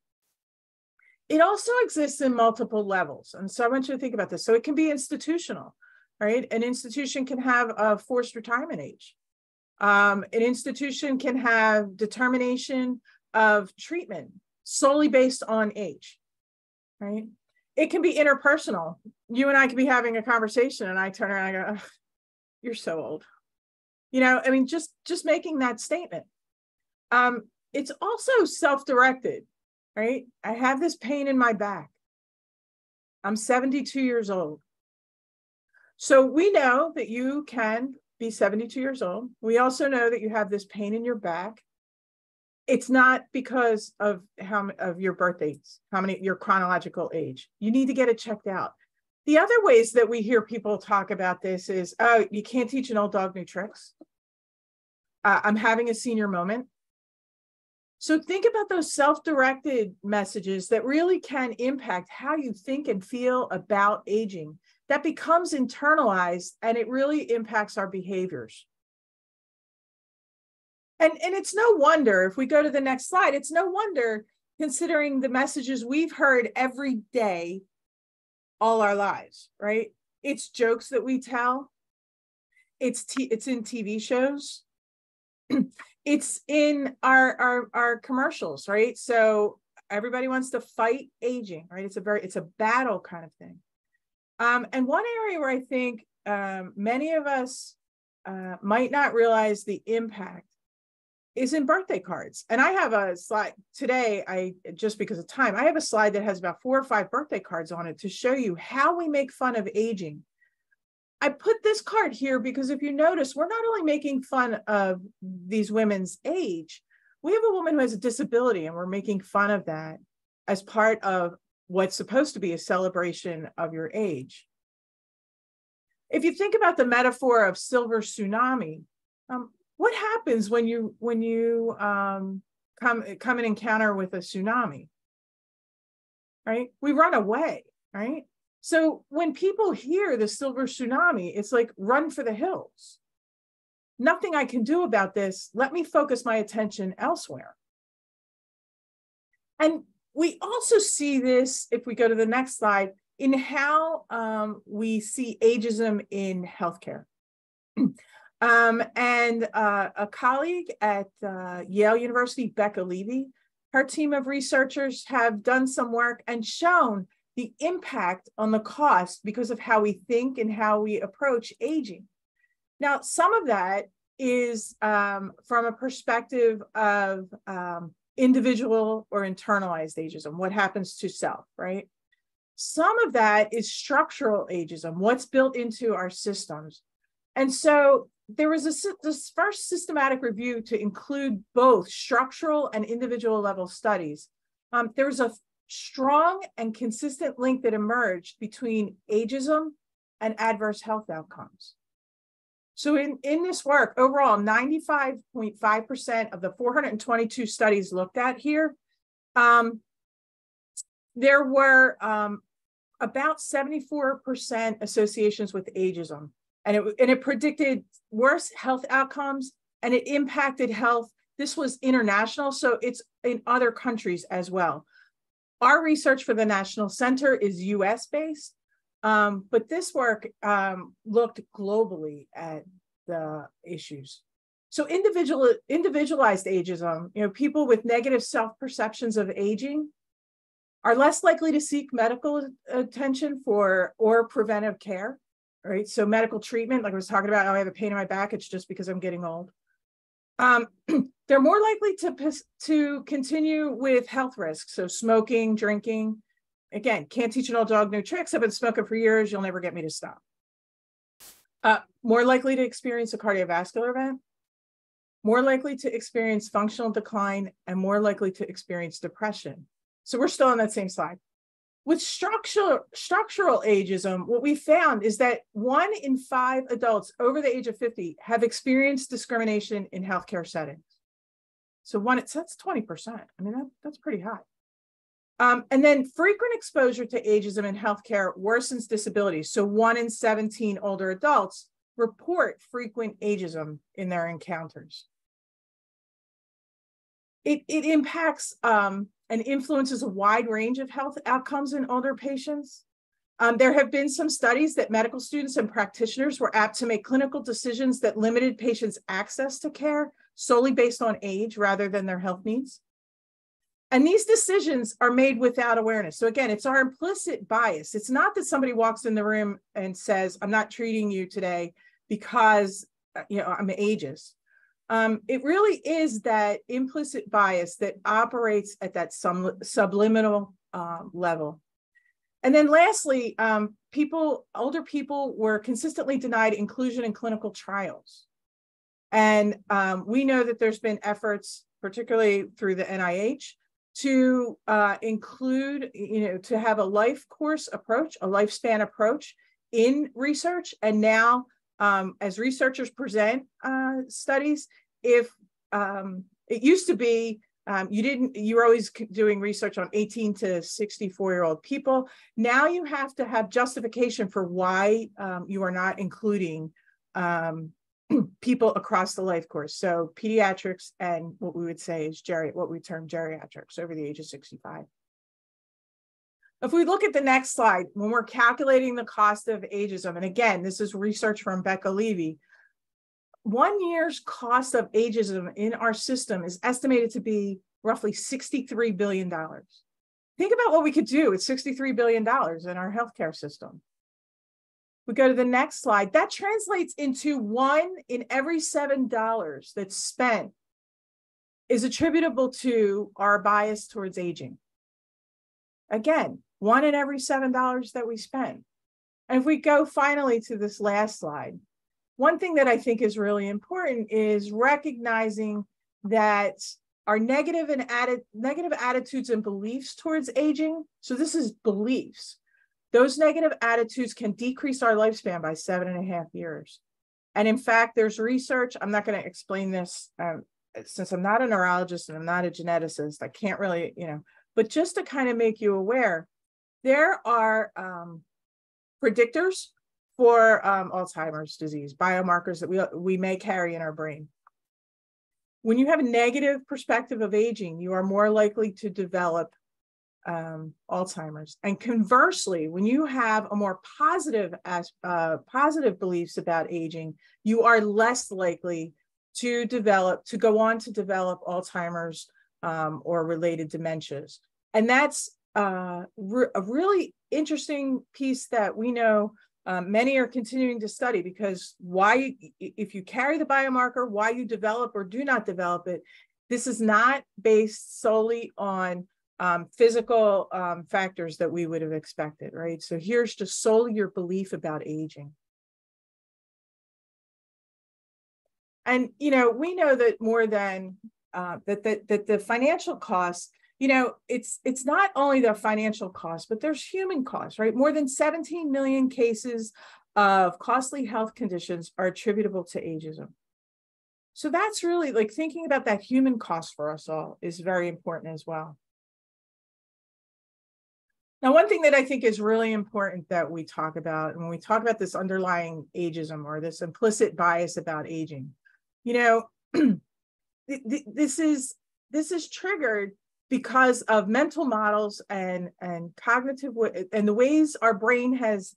D: It also exists in multiple levels. And so I want you to think about this. So it can be institutional, right? An institution can have a forced retirement age. An institution can have determination of treatment solely based on age, right? It can be interpersonal. You and I could be having a conversation and I turn around and I go, oh, you're so old. You know, I mean, just making that statement. It's also self-directed, right? I have this pain in my back. I'm 72 years old. So we know that you can be 72 years old. We also know that you have this pain in your back. It's not because of your birthdays, your chronological age. You need to get it checked out. The other ways that we hear people talk about this is, oh, you can't teach an old dog new tricks. I'm having a senior moment. So think about those self-directed messages that really can impact how you think and feel about aging. That becomes internalized and it really impacts our behaviors. And it's no wonder, if we go to the next slide, it's no wonder considering the messages we've heard every day, all our lives, right? It's jokes that we tell. It's in TV shows. It's in our commercials, right? So everybody wants to fight aging, right? It's a battle kind of thing. And one area where I think many of us might not realize the impact is in birthday cards. And I have a slide today, just because of time, I have a slide that has about 4 or 5 birthday cards on it to show you how we make fun of aging. I put this card here because if you notice, we're not only making fun of these women's age, we have a woman who has a disability and we're making fun of that as part of what's supposed to be a celebration of your age. If you think about the metaphor of silver tsunami, what happens when you come in encounter with a tsunami, right? We run away, right? So when people hear the silver tsunami, it's like, run for the hills. Nothing I can do about this. Let me focus my attention elsewhere. And we also see this, if we go to the next slide, in how we see ageism in healthcare. A colleague at Yale University, Becca Levy, her team of researchers have done some work and shown the impact on the cost because of how we think and how we approach aging. Now, some of that is from a perspective of individual or internalized ageism, what happens to self, right? Some of that is structural ageism, what's built into our systems. And so there was this first systematic review to include both structural and individual level studies. There was a strong and consistent link that emerged between ageism and adverse health outcomes. So in this work, overall, 95.5% of the 422 studies looked at here, there were about 74% associations with ageism. And it predicted worse health outcomes, and it impacted health. This was international, so it's in other countries as well. Our research for the National Center is US-based, but this work looked globally at the issues. So individualized ageism, people with negative self-perceptions of aging are less likely to seek medical attention or preventive care, right? So medical treatment, like I was talking about, oh, I have a pain in my back, it's just because I'm getting old. They're more likely to continue with health risks. So smoking, drinking. Again, can't teach an old dog new tricks. I've been smoking for years. You'll never get me to stop. More likely to experience a cardiovascular event. More likely to experience functional decline, and more likely to experience depression. So we're still on that same slide. With structural ageism, what we found is that 1 in 5 adults over the age of 50 have experienced discrimination in healthcare settings. So that's 20%. I mean, that's pretty high. And then frequent exposure to ageism in healthcare worsens disability. So 1 in 17 older adults report frequent ageism in their encounters. It impacts and influences a wide range of health outcomes in older patients. There have been some studies that medical students and practitioners were apt to make clinical decisions that limited patients' access to care solely based on age rather than their health needs. And these decisions are made without awareness. So again, it's our implicit bias. It's not that somebody walks in the room and says, I'm not treating you today because I'm ageist. It really is that implicit bias that operates at that subliminal level. And then lastly, older people were consistently denied inclusion in clinical trials. And we know that there's been efforts, particularly through the NIH, to include, to have a life course approach, a lifespan approach in research. And now, as researchers present studies, if it used to be, you were always doing research on 18 to 64-year-old people. Now you have to have justification for why you are not including people across the life course. So pediatrics and what we would say is what we term geriatrics, over the age of 65. If we look at the next slide, when we're calculating the cost of ageism, and again, this is research from Becca Levy, 1 year's cost of ageism in our system is estimated to be roughly $63 billion. Think about what we could do with $63 billion in our healthcare system. We go to the next slide. That translates into 1 in every $7 that's spent is attributable to our bias towards aging. Again, 1 in every $7 that we spend. And if we go finally to this last slide, one thing that I think is really important is recognizing that our negative attitudes and beliefs towards aging. So this is beliefs. Those negative attitudes can decrease our lifespan by 7.5 years. And in fact, there's research, I'm not going to explain this since I'm not a neurologist and I'm not a geneticist, I can't really, but just to kind of make you aware, there are predictors for Alzheimer's disease, biomarkers that we may carry in our brain. When you have a negative perspective of aging, you are more likely to develop Alzheimer's. And conversely, when you have a more positive beliefs about aging, you are less likely to go on to develop Alzheimer's or related dementias. And that's a really interesting piece that we know many are continuing to study, because if you carry the biomarker, why you develop or do not develop it, this is not based solely on physical factors that we would have expected, right? So here's just solely your belief about aging. And, we know that more than that the financial costs, it's not only the financial cost, but there's human costs, right? More than 17 million cases of costly health conditions are attributable to ageism. So that's really, like, thinking about that human cost for us all is very important as well. Now, one thing that I think is really important that we talk about when we talk about this underlying ageism or this implicit bias about aging, this is triggered because of mental models and cognitive and the ways our brain has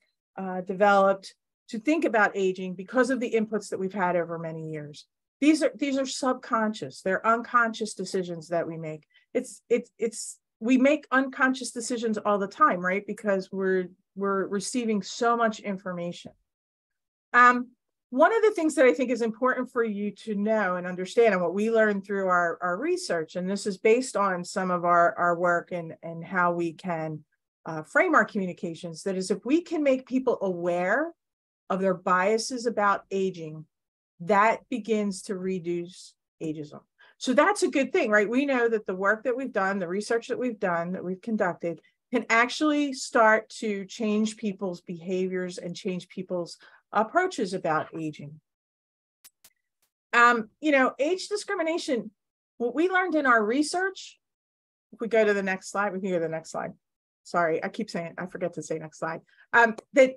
D: developed to think about aging because of the inputs that we've had over many years. These are subconscious. They're unconscious decisions that we make. We make unconscious decisions all the time, right? Because we're receiving so much information. One of the things that I think is important for you to know and understand, and what we learned through our research, and this is based on some of our work and how we can frame our communications, that is, if we can make people aware of their biases about aging, that begins to reduce ageism. So that's a good thing, right? We know that the work that we've done, the research that we've done, that we've conducted, can actually start to change people's behaviors and change people's approaches about aging. Age discrimination, what we learned in our research, if we go to the next slide, we can go to the next slide. Sorry, I keep saying, I forget to say next slide. That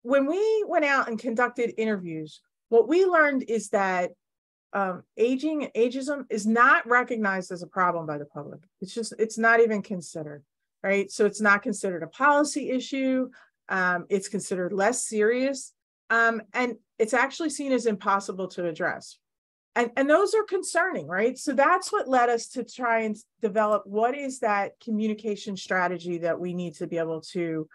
D: when we went out and conducted interviews, what we learned is that ageism is not recognized as a problem by the public. It's not even considered, right? So it's not considered a policy issue. It's considered less serious. And it's actually seen as impossible to address. And those are concerning, right? So that's what led us to try and develop what is that communication strategy that we need to be able to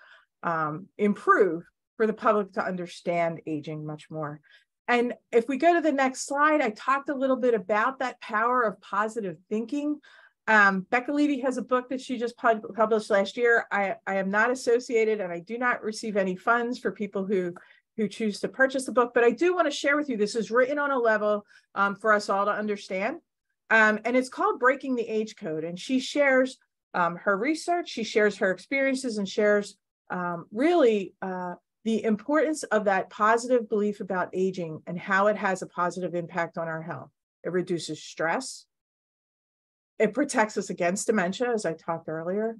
D: improve for the public to understand aging much more. And if we go to the next slide, I talked a little bit about that power of positive thinking. Becca Levy has a book that she just published last year. I am not associated and I do not receive any funds for people who choose to purchase the book, but I do want to share with you, this is written on a level for us all to understand. And it's called Breaking the Age Code. And she shares her research, she shares her experiences, and shares really the importance of that positive belief about aging and how it has a positive impact on our health. It reduces stress. It protects us against dementia, as I talked earlier,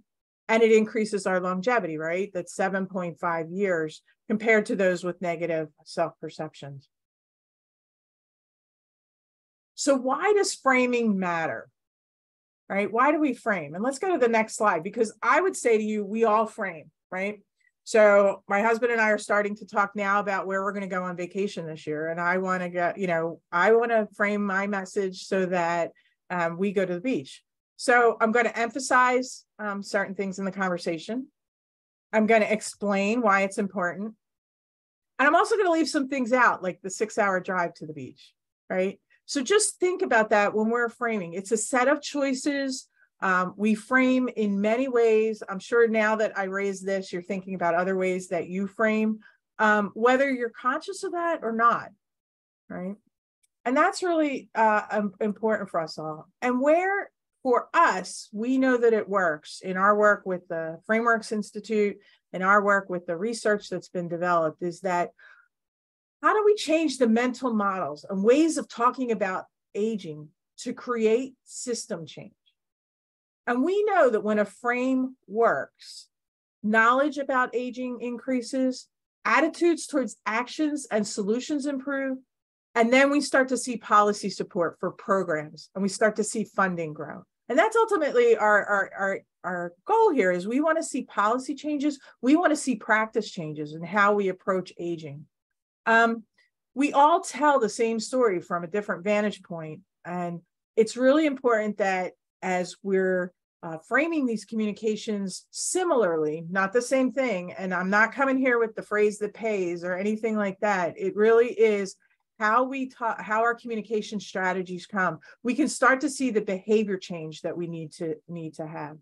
D: and it increases our longevity, right? That's 7.5 years compared to those with negative self-perceptions. So why does framing matter? Right? Why do we frame? And let's go to the next slide, because I would say to you, we all frame, right? So my husband and I are starting to talk now about where we're going to go on vacation this year. And I want to get, I want to frame my message so that we go to the beach. So I'm going to emphasize certain things in the conversation. I'm going to explain why it's important. And I'm also going to leave some things out, like the 6-hour drive to the beach, right? So just think about that when we're framing. It's a set of choices. We frame in many ways. I'm sure now that I raised this, you're thinking about other ways that you frame, whether you're conscious of that or not, right? And that's really important for us all. And where, for us, we know that it works in our work with the Frameworks Institute and our work with the research that's been developed, is that how do we change the mental models and ways of talking about aging to create system change? And we know that when a frame works, knowledge about aging increases, attitudes towards actions and solutions improve, and then we start to see policy support for programs, and we start to see funding grow. And that's ultimately our goal here, is we want to see policy changes. We want to see practice changes in how we approach aging. We all tell the same story from a different vantage point. And it's really important that as we're framing these communications similarly, not the same thing, and I'm not coming here with the phrase that pays or anything like that. It really is how we talk, how our communication strategies come. We can start to see the behavior change that we need to have.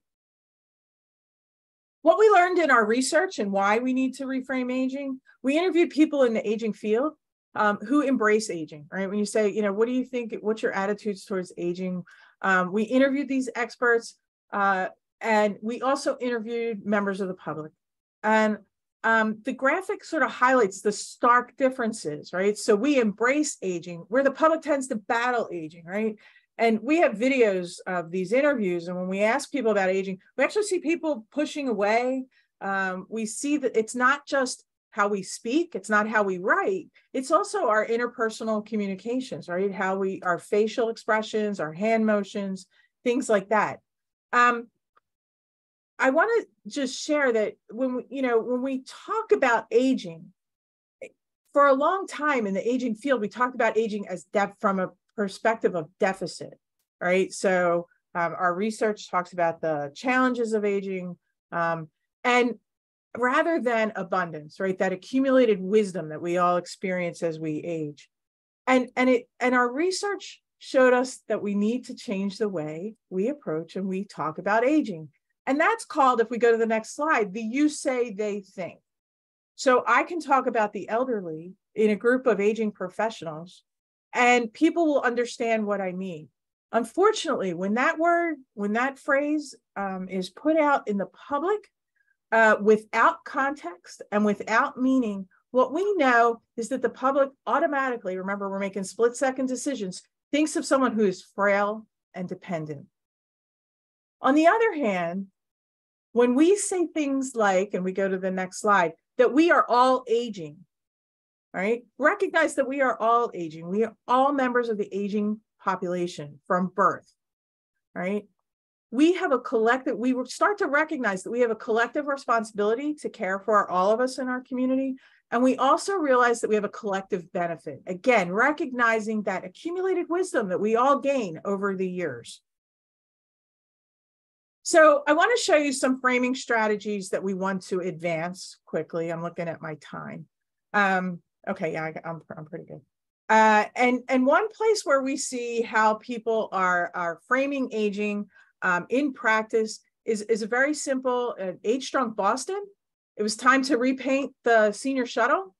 D: What we learned in our research and why we need to reframe aging, we interviewed people in the aging field who embrace aging, right? When you say, what do you think, what's your attitudes towards aging? We interviewed these experts and we also interviewed members of the public. And the graphic sort of highlights the stark differences, right? So we embrace aging, where the public tends to battle aging, right? And we have videos of these interviews. And when we ask people about aging, we actually see people pushing away. We see that it's not just how we speak, it's not how we write, it's also our interpersonal communications, right? Our facial expressions, our hand motions, things like that. I want to just share that when we talk about aging, for a long time in the aging field, we talked about aging as from a perspective of deficit, right? So our research talks about the challenges of aging, and rather than abundance, right? That accumulated wisdom that we all experience as we age. And our research showed us that we need to change the way we approach and we talk about aging. And that's called, if we go to the next slide, the you say, they think. So I can talk about the elderly in a group of aging professionals, and people will understand what I mean. Unfortunately, when that phrase is put out in the public without context and without meaning, what we know is that the public automatically, remember, we're making split-second decisions, thinks of someone who is frail and dependent. On the other hand, when we say things like, and we go to the next slide, that we are all aging, right? Recognize that we are all aging. We are all members of the aging population from birth, right? We have a collective, we start to recognize that we have a collective responsibility to care for all of us in our community. And we also realize that we have a collective benefit. Again, recognizing that accumulated wisdom that we all gain over the years. So I want to show you some framing strategies that we want to advance quickly. I'm looking at my time. Okay, yeah, I'm pretty good. And one place where we see how people are framing aging in practice is a very simple, Age Strong Boston. It was time to repaint the senior shuttle.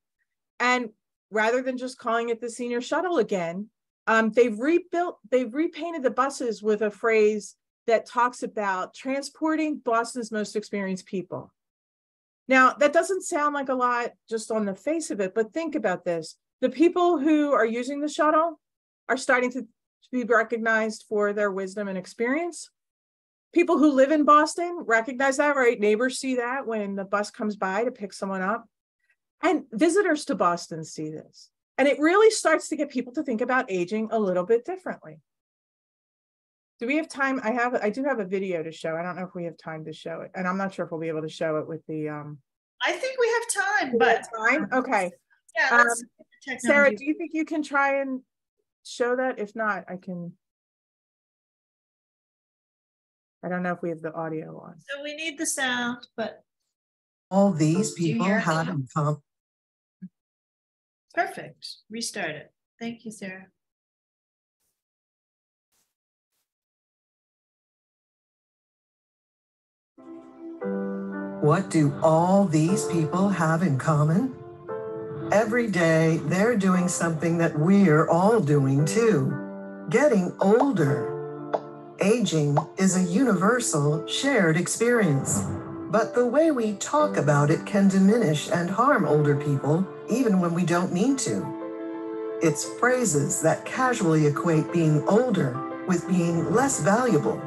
D: And rather than just calling it the senior shuttle again, they've repainted the buses with a phrase that talks about transporting Boston's most experienced people. Now, that doesn't sound like a lot just on the face of it, but think about this. The people who are using the shuttle are starting to be recognized for their wisdom and experience. People who live in Boston recognize that, right? Neighbors see that when the bus comes by to pick someone up. And visitors to Boston see this. And it really starts to get people to think about aging a little bit differently. Do we have time? I do have a video to show. I don't know if we have time to show it. And I'm not sure if we'll be able to show it with the
C: I think we have time, but
D: time. Okay.
C: yeah, let's
D: Sarah, do you think you can try and show that? If not, I can. I don't know if we have the audio on.
C: So we need the sound, but
G: all these people have in common.
C: Perfect. Restart it. Thank you, Sarah.
G: What do all these people have in common? Every day, they're doing something that we're all doing too, getting older. Aging is a universal, shared experience, but the way we talk about it can diminish and harm older people, even when we don't mean to. It's phrases that casually equate being older with being less valuable.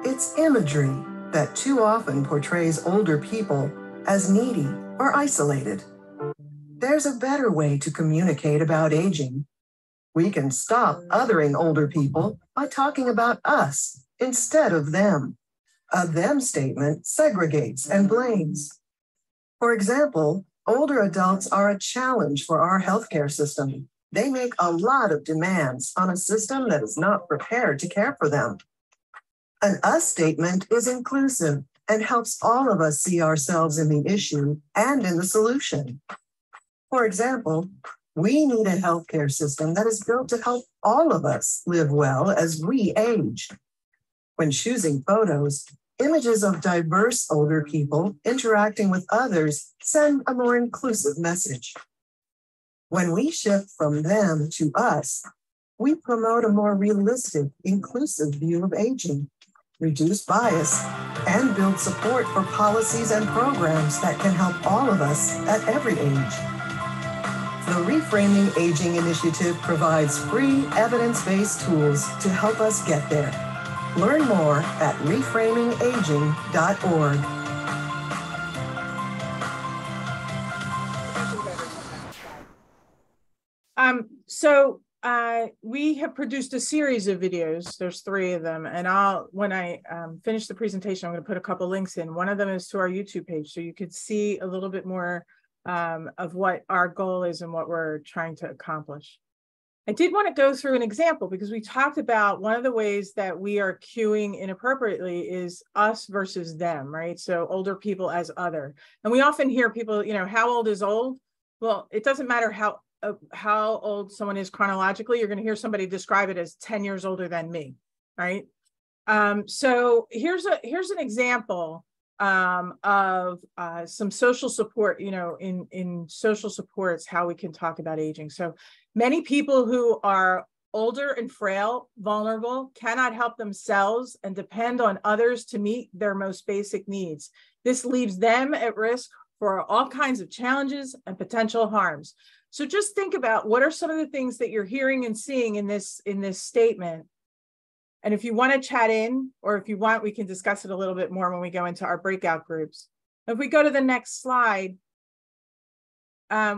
G: It's imagery that too often portrays older people as needy or isolated. There's a better way to communicate about aging. We can stop othering older people by talking about us instead of them. A them statement segregates and blames. For example, older adults are a challenge for our healthcare system. They make a lot of demands on a system that is not prepared to care for them. An us statement is inclusive and helps all of us see ourselves in the issue and in the solution. For example, we need a healthcare system that is built to help all of us live well as we age. When choosing photos, images of diverse older people interacting with others send a more inclusive message. When we shift from them to us, we promote a more realistic, inclusive view of aging, reduce bias, and build support for policies and programs that can help all of us at every age. The Reframing Aging Initiative provides free evidence-based tools to help us get there. Learn more at reframingaging.org.
D: We have produced a series of videos. There's 3 of them, and when I finish the presentation, I'm going to put a couple links in. One of them is to our YouTube page, so you could see a little bit more of what our goal is and what we're trying to accomplish. I did want to go through an example because we talked about one of the ways that we are cueing inappropriately is us versus them, right? So older people as other. And we often hear people, how old is old? Well, it doesn't matter how old someone is chronologically. You're going to hear somebody describe it as 10 years older than me, right? So here's an example of some social support, in social supports, how we can talk about aging. So many people who are older and frail, vulnerable, cannot help themselves and depend on others to meet their most basic needs. This leaves them at risk for all kinds of challenges and potential harms. So just think about what are some of the things that you're hearing and seeing in this statement. And if you want to chat in, or if you want, we can discuss it a little bit more when we go into our breakout groups. If we go to the next slide,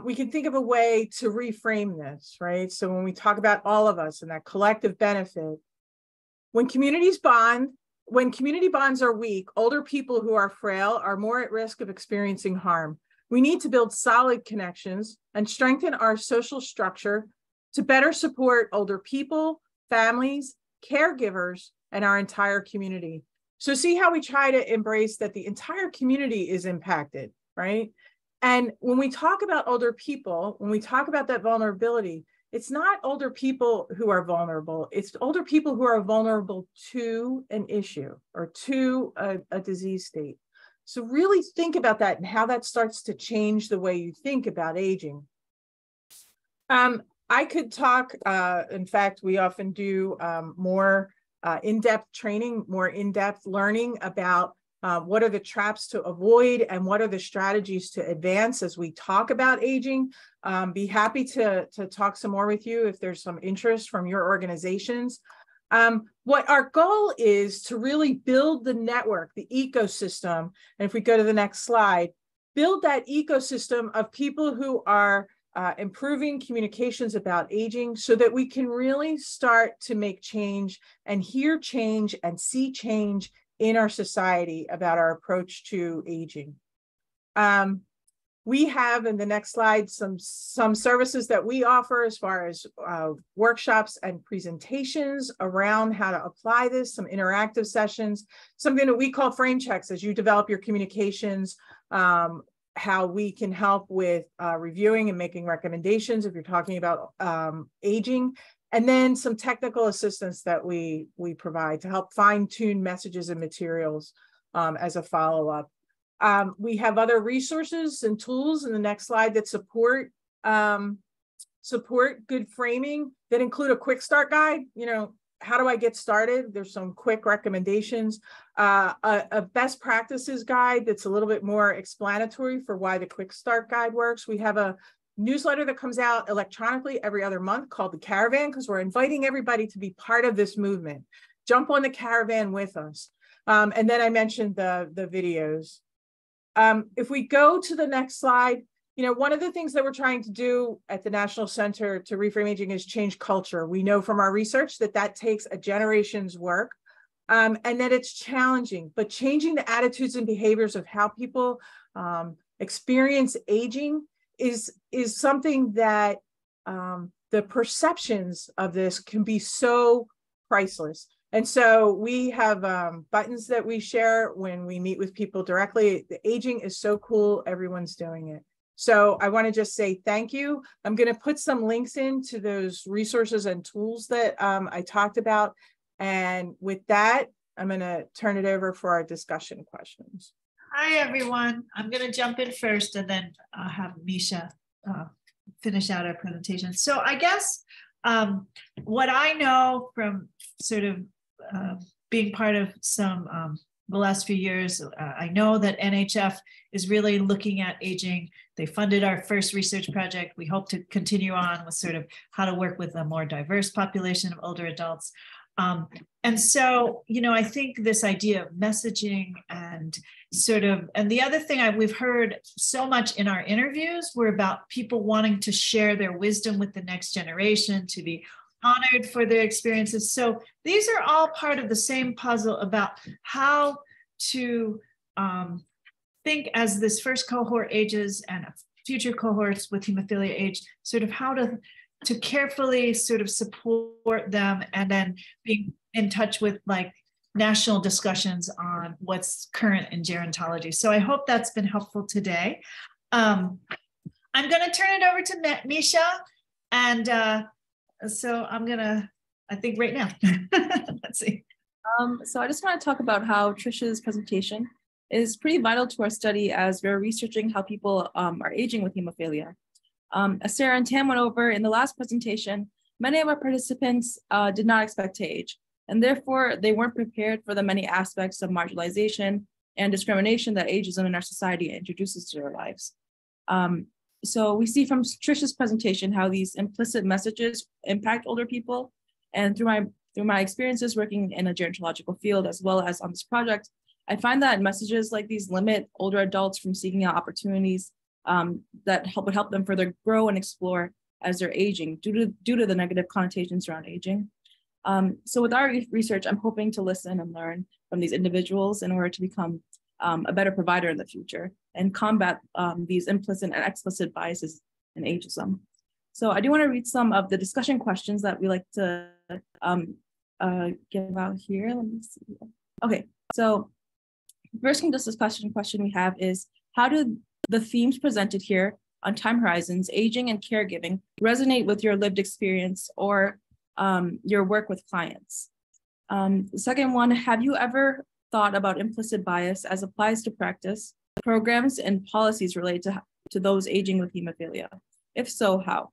D: we can think of a way to reframe this, right? So when we talk about all of us and that collective benefit, when community bonds are weak, older people who are frail are more at risk of experiencing harm. We need to build solid connections and strengthen our social structure to better support older people, families, caregivers, and our entire community. So see how we try to embrace that the entire community is impacted, right? And when we talk about older people, when we talk about that vulnerability, it's not older people who are vulnerable, it's older people who are vulnerable to an issue or to a disease state. So really think about that and how that starts to change the way you think about aging. I could talk, in fact, we often do more in-depth training, more in-depth learning about what are the traps to avoid and what are the strategies to advance as we talk about aging. Be happy to talk some more with you if there's some interest from your organizations. What our goal is to really build the network, the ecosystem, and if we go to the next slide, build that ecosystem of people who are improving communications about aging so that we can really start to make change and hear change and see change in our society about our approach to aging. We have in the next slide some services that we offer as far as workshops and presentations around how to apply this, some interactive sessions, something that we call frame checks as you develop your communications, how we can help with reviewing and making recommendations if you're talking about aging, and then some technical assistance that we provide to help fine-tune messages and materials as a follow-up. We have other resources and tools in the next slide that support good framing that include a quick start guide. You know, how do I get started? There's some quick recommendations, a best practices guide that's a little bit more explanatory for why the quick start guide works. We have a newsletter that comes out electronically every other month called the Caravan, because we're inviting everybody to be part of this movement. Jump on the Caravan with us. And then I mentioned the videos. If we go to the next slide, you know, one of the things that we're trying to do at the National Center to Reframe Aging is change culture. We know from our research that that takes a generation's work and that it's challenging, but changing the attitudes and behaviors of how people experience aging is something that the perceptions of this can be so priceless. And so we have buttons that we share when we meet with people directly. The aging is so cool, everyone's doing it. So I want to just say thank you. I'm going to put some links into those resources and tools that I talked about. And with that, I'm going to turn it over for our discussion questions.
C: Hi, everyone. I'm going to jump in first and then have Misha finish out our presentation. So I guess what I know from sort of being part of some the last few years, I know that NHF is really looking at aging. They funded our first research project. We hope to continue on with sort of how to work with a more diverse population of older adults. And so, you know, I think this idea of messaging and sort of, and the other thing we've heard so much in our interviews were about people wanting to share their wisdom with the next generation, to be honored for their experiences. So these are all part of the same puzzle about how to think as this first cohort ages and future cohorts with hemophilia age, sort of how to carefully sort of support them and then being in touch with like national discussions on what's current in gerontology. So I hope that's been helpful today. I'm going to turn it over to Misha, and so I'm gonna, I think right now, let's see.
E: So I just want to talk about how Trisha's presentation is pretty vital to our study as we're researching how people are aging with hemophilia. As Sarah and Tam went over in the last presentation, many of our participants did not expect to age, and therefore they weren't prepared for the many aspects of marginalization and discrimination that ageism in our society introduces to their lives. So we see from Trisha's presentation how these implicit messages impact older people. And through my experiences working in a gerontological field, as well as on this project, I find that messages like these limit older adults from seeking out opportunities that would help them further grow and explore as they're aging due to the negative connotations around aging. So with our research, I'm hoping to listen and learn from these individuals in order to become a better provider in the future and combat these implicit and explicit biases in ageism. So I do want to read some of the discussion questions that we like to give out here. Let me see. Okay, so first discussion question we have is, how do the themes presented here on time horizons, aging and caregiving resonate with your lived experience or your work with clients? The second one, have you ever thought about implicit bias as applies to practice, programs, and policies related to those aging with hemophilia? If so, how?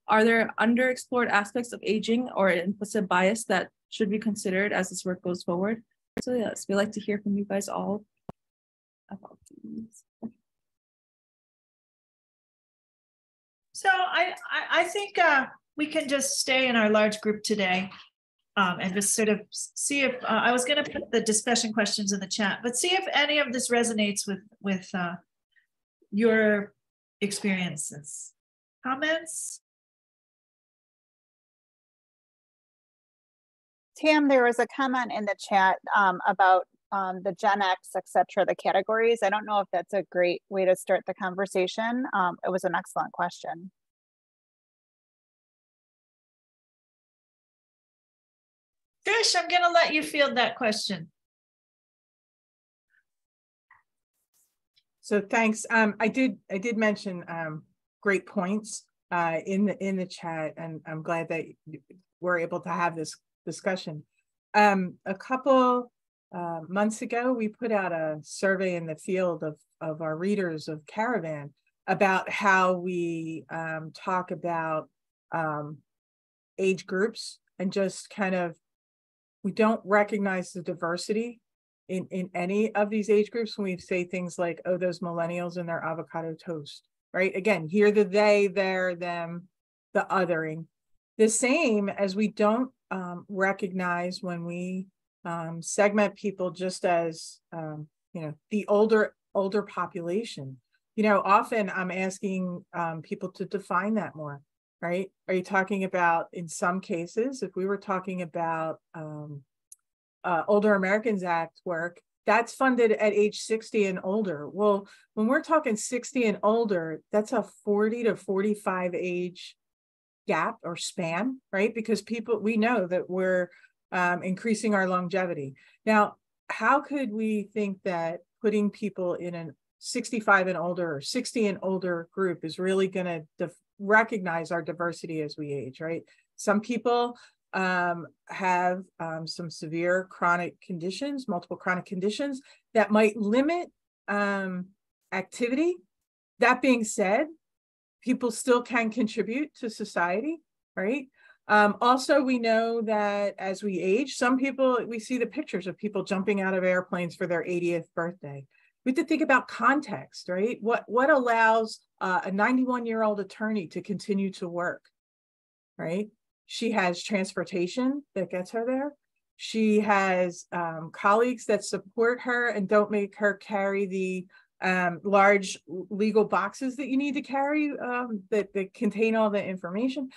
E: Are there underexplored aspects of aging or implicit bias that should be considered as this work goes forward? So yes, we'd like to hear from you guys all about these.
C: So I think we can just stay in our large group today and just sort of see if, I was going to put the discussion questions in the chat, but see if any of this resonates with your experiences. Comments?
H: Tam, there was a comment in the chat about the Gen X, et cetera, the categories. I don't know if that's a great way to start the conversation. It was an excellent question.
C: Trish, I'm going to let you field that question.
D: So thanks. I did mention great points in the chat, and I'm glad that we're able to have this discussion. A couple months ago, we put out a survey in the field of our readers of Caravan about how we talk about age groups, and just kind of, we don't recognize the diversity in any of these age groups when we say things like, oh, those millennials and their avocado toast, right? Again, here the they, their, them, the othering. The same as we don't recognize when we segment people just as, the older population. Often I'm asking people to define that more, right? Are you talking about, in some cases, if we were talking about Older Americans Act work, that's funded at age 60 and older. Well, when we're talking 60 and older, that's a 40 to 45 age gap or span, right? Because we know that we're increasing our longevity. Now, how could we think that putting people in a 65 and older or 60 and older group is really going to recognize our diversity as we age, right? Some people have some severe chronic conditions, multiple chronic conditions that might limit activity. That being said, people still can contribute to society, right? Also, we know that as we age, some people, we see the pictures of people jumping out of airplanes for their 80th birthday. We have to think about context, right? What allows a 91-year-old attorney to continue to work, right? She has transportation that gets her there. She has colleagues that support her and don't make her carry the large legal boxes that you need to carry that contain all the information.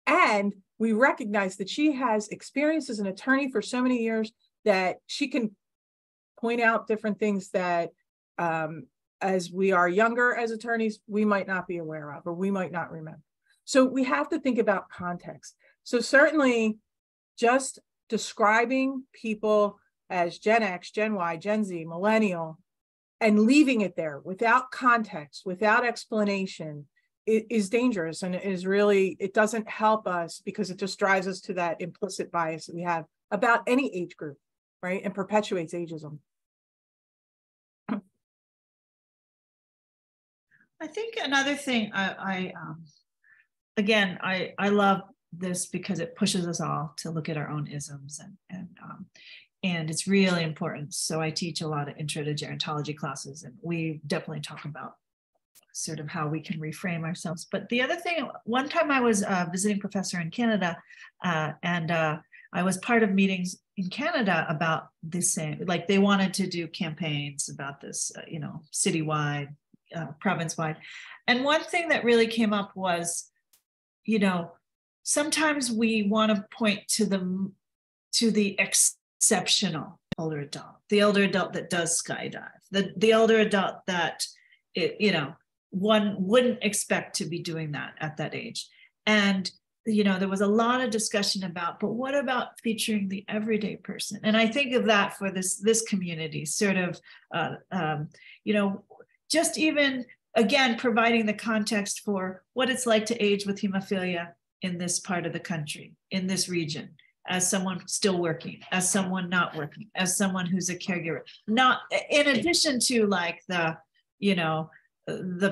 D: And we recognize that she has experience as an attorney for so many years that she can point out different things that as we are younger as attorneys, we might not be aware of, or we might not remember. So we have to think about context. So certainly just describing people as Gen X, Gen Y, Gen Z, millennial, and leaving it there without context, without explanation, is dangerous. And it doesn't help us, because it just drives us to that implicit bias that we have about any age group, right? And perpetuates ageism.
C: I think another thing I love this because it pushes us all to look at our own isms, and it's really important. So I teach a lot of intro to gerontology classes, and we definitely talk about sort of how we can reframe ourselves. But the other thing, one time I was a visiting professor in Canada, and I was part of meetings in Canada about this same, like they wanted to do campaigns about this, citywide, province-wide. And one thing that really came up was, sometimes we want to point to the exceptional older adult, the older adult that does skydive, the older adult that, one wouldn't expect to be doing that at that age. And, there was a lot of discussion about, but what about featuring the everyday person? And I think of that for this community, sort of, just even, again, providing the context for what it's like to age with hemophilia in this part of the country, in this region, as someone still working, as someone not working, as someone who's a caregiver, not in addition to like the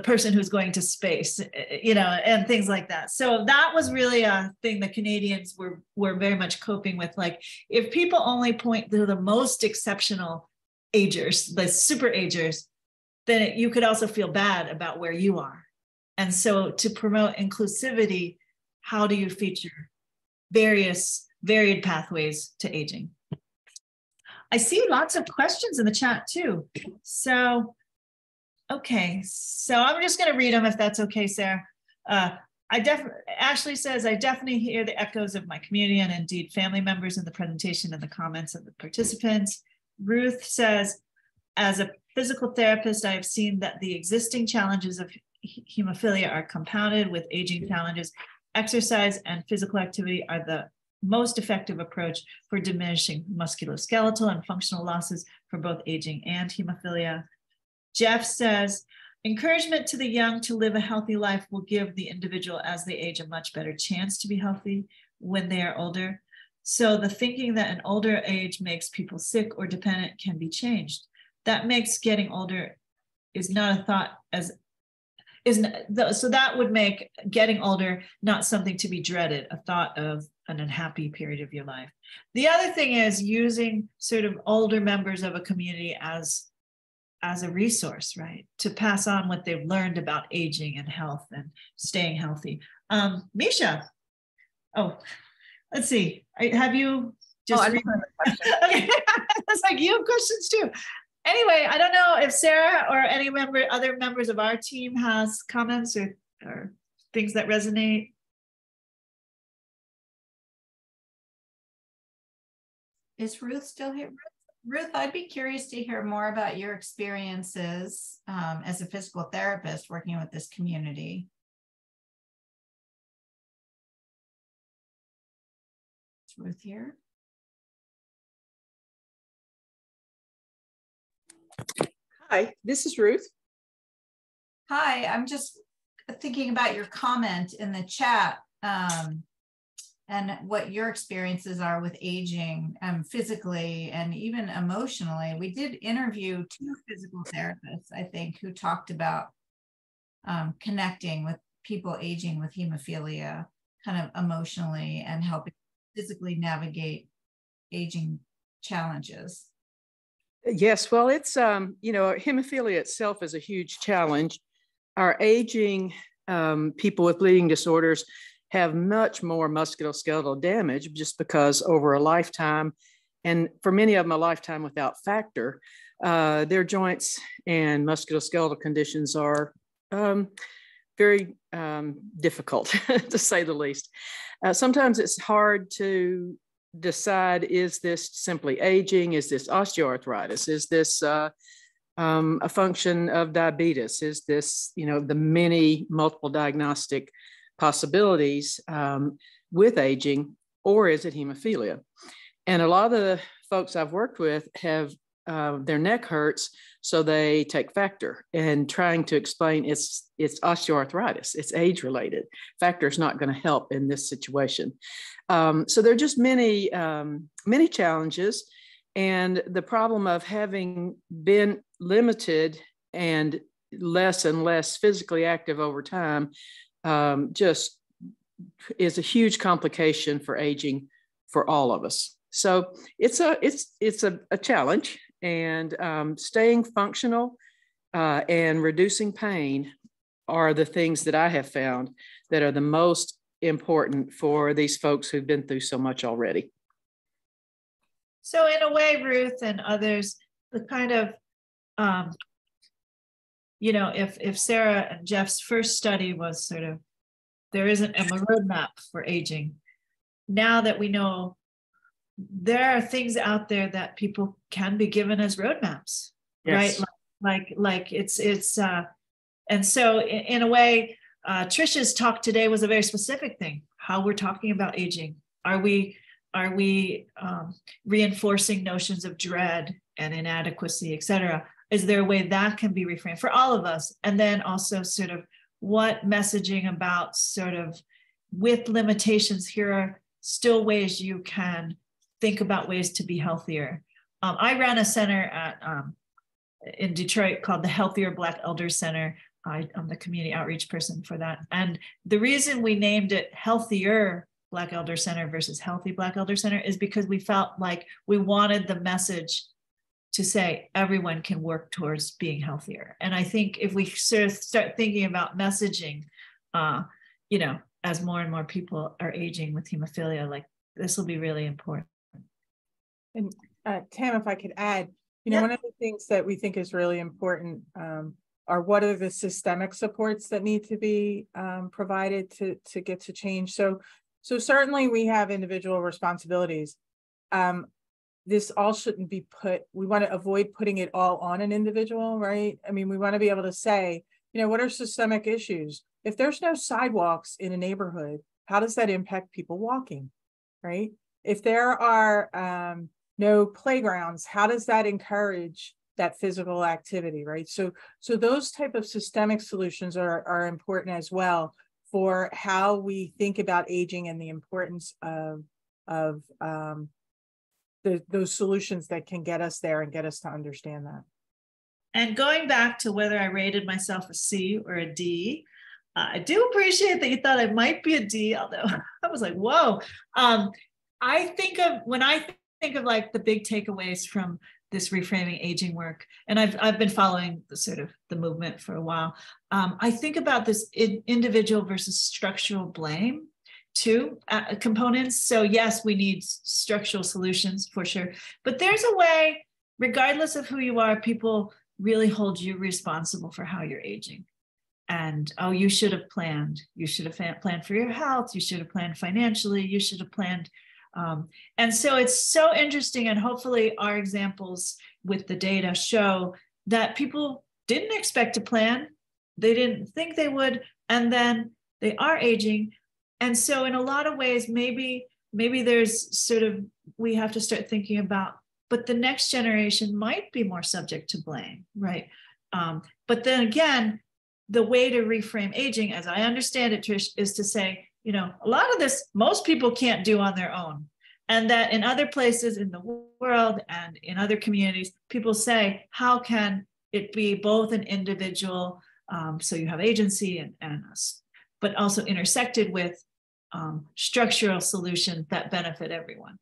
C: person who's going to space, and things like that. So that was really a thing the Canadians were very much coping with. Like, if people only point to the most exceptional agers, the super agers, then you could also feel bad about where you are. And so to promote inclusivity, how do you feature varied pathways to aging? I see lots of questions in the chat too. So, okay, so I'm just gonna read them if that's okay, Sarah. Ashley says, I definitely hear the echoes of my community and indeed family members in the presentation and the comments of the participants. Ruth says, as a physical therapist, I have seen that the existing challenges of hemophilia are compounded with aging challenges. Exercise and physical activity are the most effective approach for diminishing musculoskeletal and functional losses for both aging and hemophilia. Jeff says, encouragement to the young to live a healthy life will give the individual as they age a much better chance to be healthy when they are older. So the thinking that an older age makes people sick or dependent can be changed. That makes getting older is not a thought as so that would make getting older not something to be dreaded, a thought of an unhappy period of your life. The other thing is using sort of older members of a community as a resource, right? To pass on what they've learned about aging and health and staying healthy. Misha, oh, let's see. Have you just?
E: I don't have a question.
C: Okay, it's like you have questions too. Anyway, I don't know if Sarah or any other members of our team has comments or things that resonate.
B: Is Ruth still here? Ruth, I'd be curious to hear more about your experiences as a physical therapist working with this community. Is Ruth here?
I: Hi, this is Ruth.
B: Hi, I'm just thinking about your comment in the chat and what your experiences are with aging physically and even emotionally. We did interview 2 physical therapists, I think, who talked about connecting with people aging with hemophilia kind of emotionally and helping physically navigate aging challenges.
I: Yes, well, it's, hemophilia itself is a huge challenge. Our aging people with bleeding disorders have much more musculoskeletal damage just because over a lifetime, and for many of them, a lifetime without factor, their joints and musculoskeletal conditions are very difficult, to say the least. Sometimes it's hard to decide, is this simply aging? Is this osteoarthritis? Is this a function of diabetes? Is this, the many multiple diagnostic possibilities with aging, or is it hemophilia? And a lot of the folks I've worked with have their neck hurts, so they take factor and trying to explain it's osteoarthritis, it's age related. Factor is not going to help in this situation. So there are just many challenges, and the problem of having been limited and less physically active over time just is a huge complication for aging for all of us. So it's a challenge, and staying functional and reducing pain are the things that I have found that are the most important for these folks who've been through so much already.
C: So in a way, Ruth and others, the kind of, if Sarah and Jeff's first study was sort of, there isn't a roadmap for aging. Now that we know there are things out there that people can be given as roadmaps, yes. Right? Like it's and so in a way, Trisha's talk today was a very specific thing, how we're talking about aging. Are we reinforcing notions of dread and inadequacy, et cetera? Is there a way that can be reframed for all of us? And then also sort of what messaging about sort of with limitations, here are still ways you can think about ways to be healthier. I ran a center in Detroit called the Healthier Black Elders Center. I'm the community outreach person for that. And the reason we named it Healthier Black Elder Center versus Healthy Black Elder Center is because we felt like we wanted the message to say everyone can work towards being healthier. And I think if we sort of start thinking about messaging, as more and more people are aging with hemophilia, like this will be really important.
D: And Tam, if I could add, one of the things that we think is really important what are the systemic supports that need to be provided to get to change. So certainly we have individual responsibilities. This all shouldn't be we want to avoid putting it all on an individual, right? I mean, we want to be able to say, what are systemic issues? If there's no sidewalks in a neighborhood, how does that impact people walking, right? If there are no playgrounds, how does that encourage that physical activity, right? So those type of systemic solutions are important as well for how we think about aging and the importance of those solutions that can get us there and get us to understand that.
C: And going back to whether I rated myself a C or a D, I do appreciate that you thought I might be a D, although I was like, whoa. When I think of like the big takeaways from this reframing aging work, and I've been following the movement for a while. I think about this individual versus structural blame, two components. So yes, we need structural solutions for sure, but there's a way, regardless of who you are, people really hold you responsible for how you're aging. And, oh, you should have planned. You should have planned for your health. You should have planned financially. You should have planned. And so it's so interesting. And hopefully our examples with the data show that people didn't expect to plan. They didn't think they would. And then they are aging. And so in a lot of ways, maybe there's we have to start thinking about, but the next generation might be more subject to blame, right? But then again, the way to reframe aging, as I understand it, Trish, is to say, a lot of this, most people can't do on their own. And that in other places in the world and in other communities, people say, how can it be both an individual, so you have agency but also intersected with structural solutions that benefit everyone.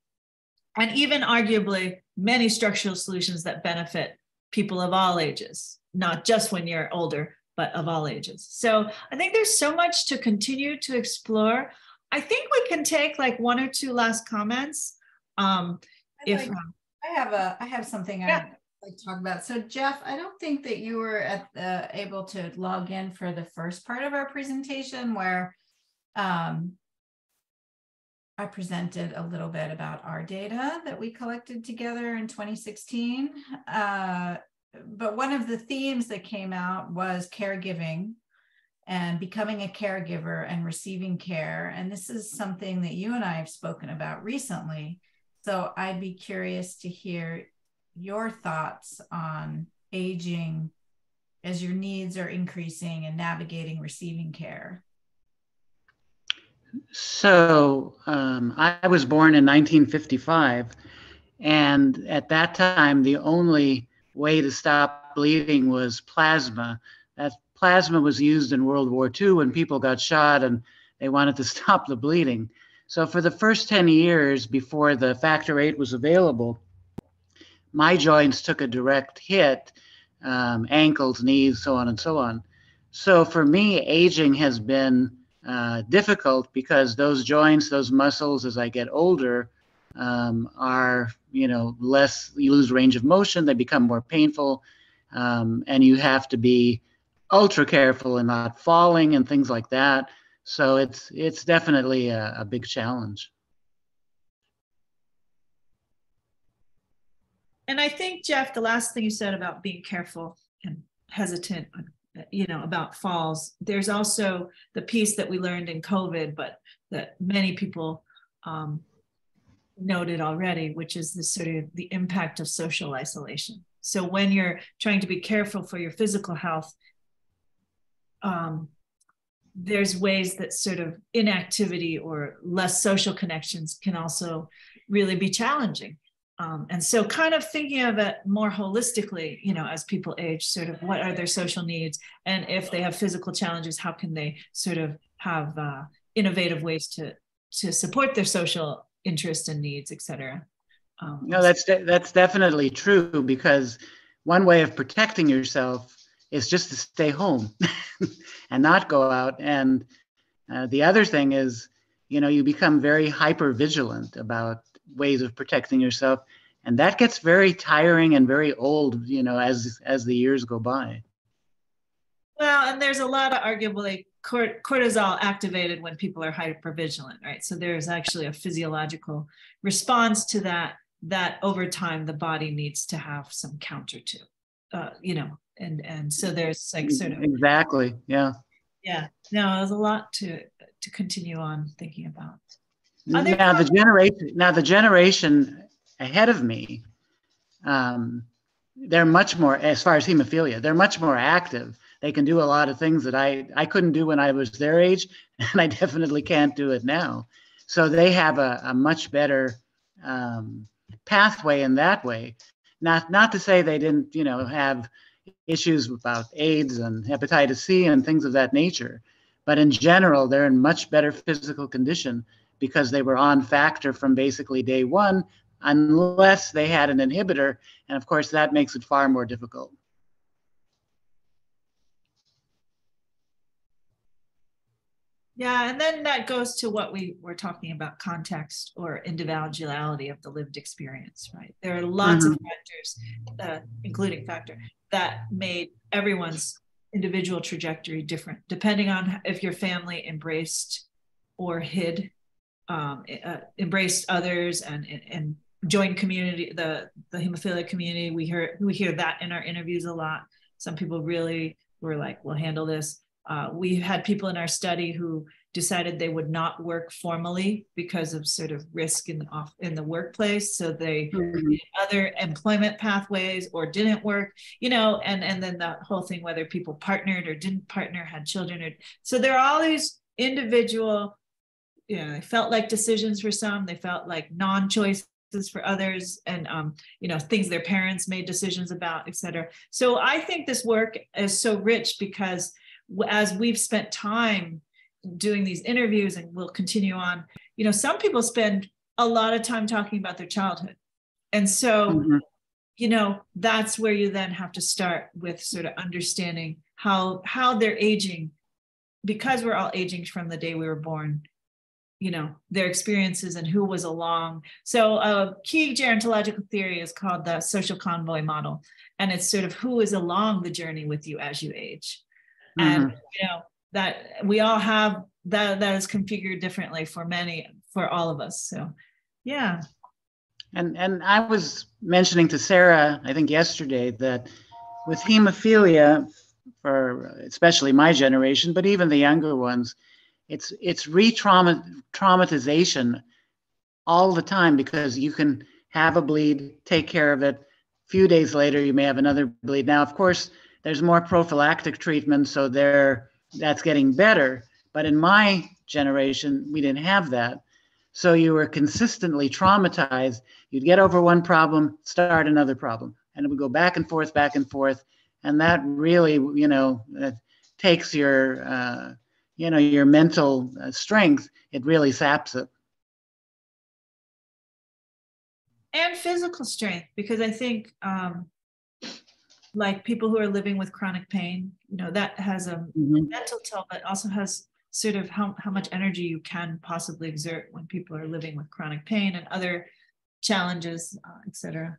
C: And even arguably many structural solutions that benefit people of all ages, not just when you're older, but of all ages. So I think there's so much to continue to explore. I think we can take like one or two last comments.
B: I have something I'd like to talk about. So Jeff, I don't think that you were able to log in for the first part of our presentation where I presented a little bit about our data that we collected together in 2016. But one of the themes that came out was caregiving and becoming a caregiver and receiving care. And this is something that you and I have spoken about recently. So I'd be curious to hear your thoughts on aging as your needs are increasing and navigating receiving care.
J: So I was born in 1955, and at that time, the only way to stop bleeding was plasma. That plasma was used in World War II when people got shot and they wanted to stop the bleeding. So for the first 10 years before the factor VIII was available, my joints took a direct hit, ankles, knees, so on and so on. So for me, aging has been difficult because those joints, those muscles, as I get older, are, less, you lose range of motion, they become more painful, and you have to be ultra careful and not falling and things like that. So it's definitely a big challenge.
C: And I think, Jeff, the last thing you said about being careful and hesitant, about falls, there's also the piece that we learned in COVID, but that many people noted already, which is this the impact of social isolation. So when you're trying to be careful for your physical health, there's ways that inactivity or less social connections can also really be challenging. And so kind of thinking of it more holistically, as people age, what are their social needs? And if they have physical challenges, how can they have innovative ways to support their social interests and needs, et cetera.
J: No, that's definitely true, because one way of protecting yourself is just to stay home and not go out. And the other thing is, you become very hyper vigilant about ways of protecting yourself, and that gets very tiring and very old, as the years go by.
C: Well, and there's a lot of arguably cortisol activated when people are hypervigilant, right? So there's actually a physiological response to that over time the body needs to have some counter to, and so there's like sort of
J: exactly, yeah.
C: Yeah, no, there's a lot to continue on thinking about.
J: Now the generation ahead of me, they're much more, as far as hemophilia, they're much more active. They can do a lot of things that I couldn't do when I was their age, and I definitely can't do it now. So they have a much better pathway in that way. Not to say they didn't, have issues about AIDS and hepatitis C and things of that nature, but in general, they're in much better physical condition because they were on factor from basically day one, unless they had an inhibitor, and of course that makes it far more difficult.
C: Yeah, and then that goes to what we were talking about, context or individuality of the lived experience, right? There are lots of factors, including factor, that made everyone's individual trajectory different, depending on if your family embraced or hid, embraced others and joined community, the hemophilia community. We hear that in our interviews a lot. Some people really were like, we'll handle this. We had people in our study who decided they would not work formally because of sort of risk in the workplace. So they did other employment pathways or didn't work, and then the whole thing, whether people partnered or didn't partner, had children. So there are all these individual, they felt like decisions for some, they felt like non-choices for others, and things their parents made decisions about, et cetera. So I think this work is so rich because as we've spent time doing these interviews, and we'll continue on, some people spend a lot of time talking about their childhood. And so, that's where you then have to start with sort of understanding how they're aging, because we're all aging from the day we were born, their experiences and who was along. So a key gerontological theory is called the social convoy model. And it's sort of who is along the journey with you as you age. And that we all have that is configured differently for all of us. So yeah.
J: And I was mentioning to Sarah, I think yesterday, that with hemophilia, for especially my generation, but even the younger ones, it's re-traumatization all the time, because you can have a bleed, take care of it. A few days later, you may have another bleed. Now, of course, there's more prophylactic treatment, so that's getting better. But in my generation, we didn't have that. So you were consistently traumatized. You'd get over one problem, start another problem, and it would go back and forth, and that really, takes your, your mental strength. It really saps it.
C: And physical strength, because I think, like people who are living with chronic pain, that has a mental toll, but also has sort of how much energy you can possibly exert when people are living with chronic pain and other challenges, et cetera.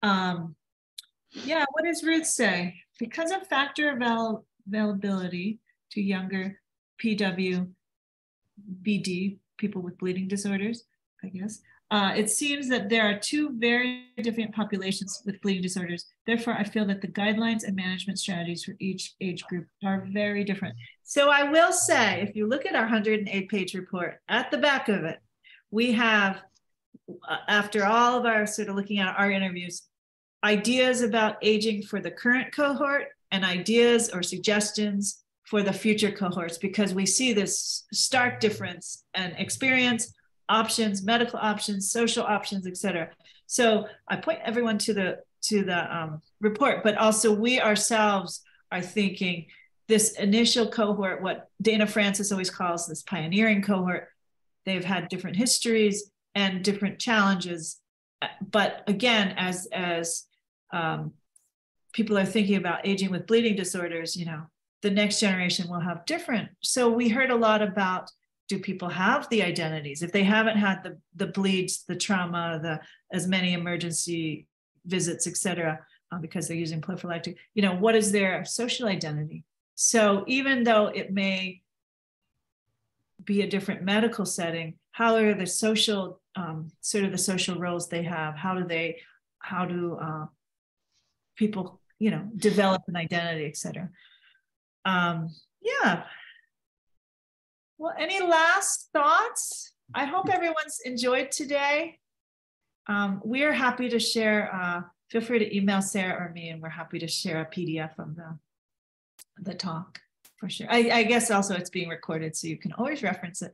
C: Yeah, what does Ruth say? Because of factor availability to younger PWBD, people with bleeding disorders, I guess, it seems that there are two very different populations with bleeding disorders. Therefore, I feel that the guidelines and management strategies for each age group are very different. So I will say, if you look at our 108-page report, at the back of it, we have, after all of our sort of looking at our interviews, ideas about aging for the current cohort and ideas or suggestions for the future cohorts, because we see this stark difference and experience, options, medical options, social options, et cetera. So I point everyone to the report, but also we ourselves are thinking this initial cohort, what Dana Francis always calls this pioneering cohort, they've had different histories and different challenges. But again, as people are thinking about aging with bleeding disorders, the next generation will have different. So we heard a lot about, do people have the identities? If they haven't had the bleeds, the trauma, as many emergency visits, et cetera, because they're using prophylactic, what is their social identity? So even though it may be a different medical setting, how are the social, sort of the social roles they have? How do people, you know, develop an identity, et cetera? Yeah. Well, any last thoughts? I hope everyone's enjoyed today. We're happy to share, feel free to email Sarah or me, and we're happy to share a PDF of the talk for sure. I guess also it's being recorded, so you can always reference it.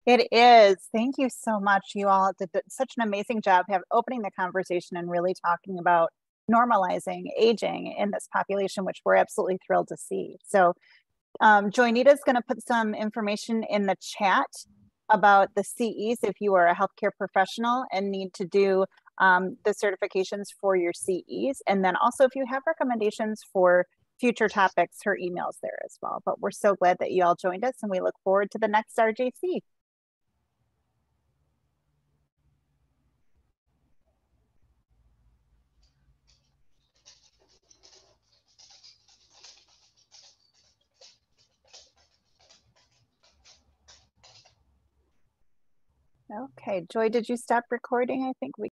H: It is. Thank you so much. You all did such an amazing job opening the conversation and really talking about normalizing aging in this population, which we're absolutely thrilled to see. So Joynita is going to put some information in the chat about the CEs if you are a healthcare professional and need to do the certifications for your CEs. And then also if you have recommendations for future topics, her email's there as well. But we're so glad that you all joined us, and we look forward to the next RJC. Okay, Joy, did you stop recording? I think we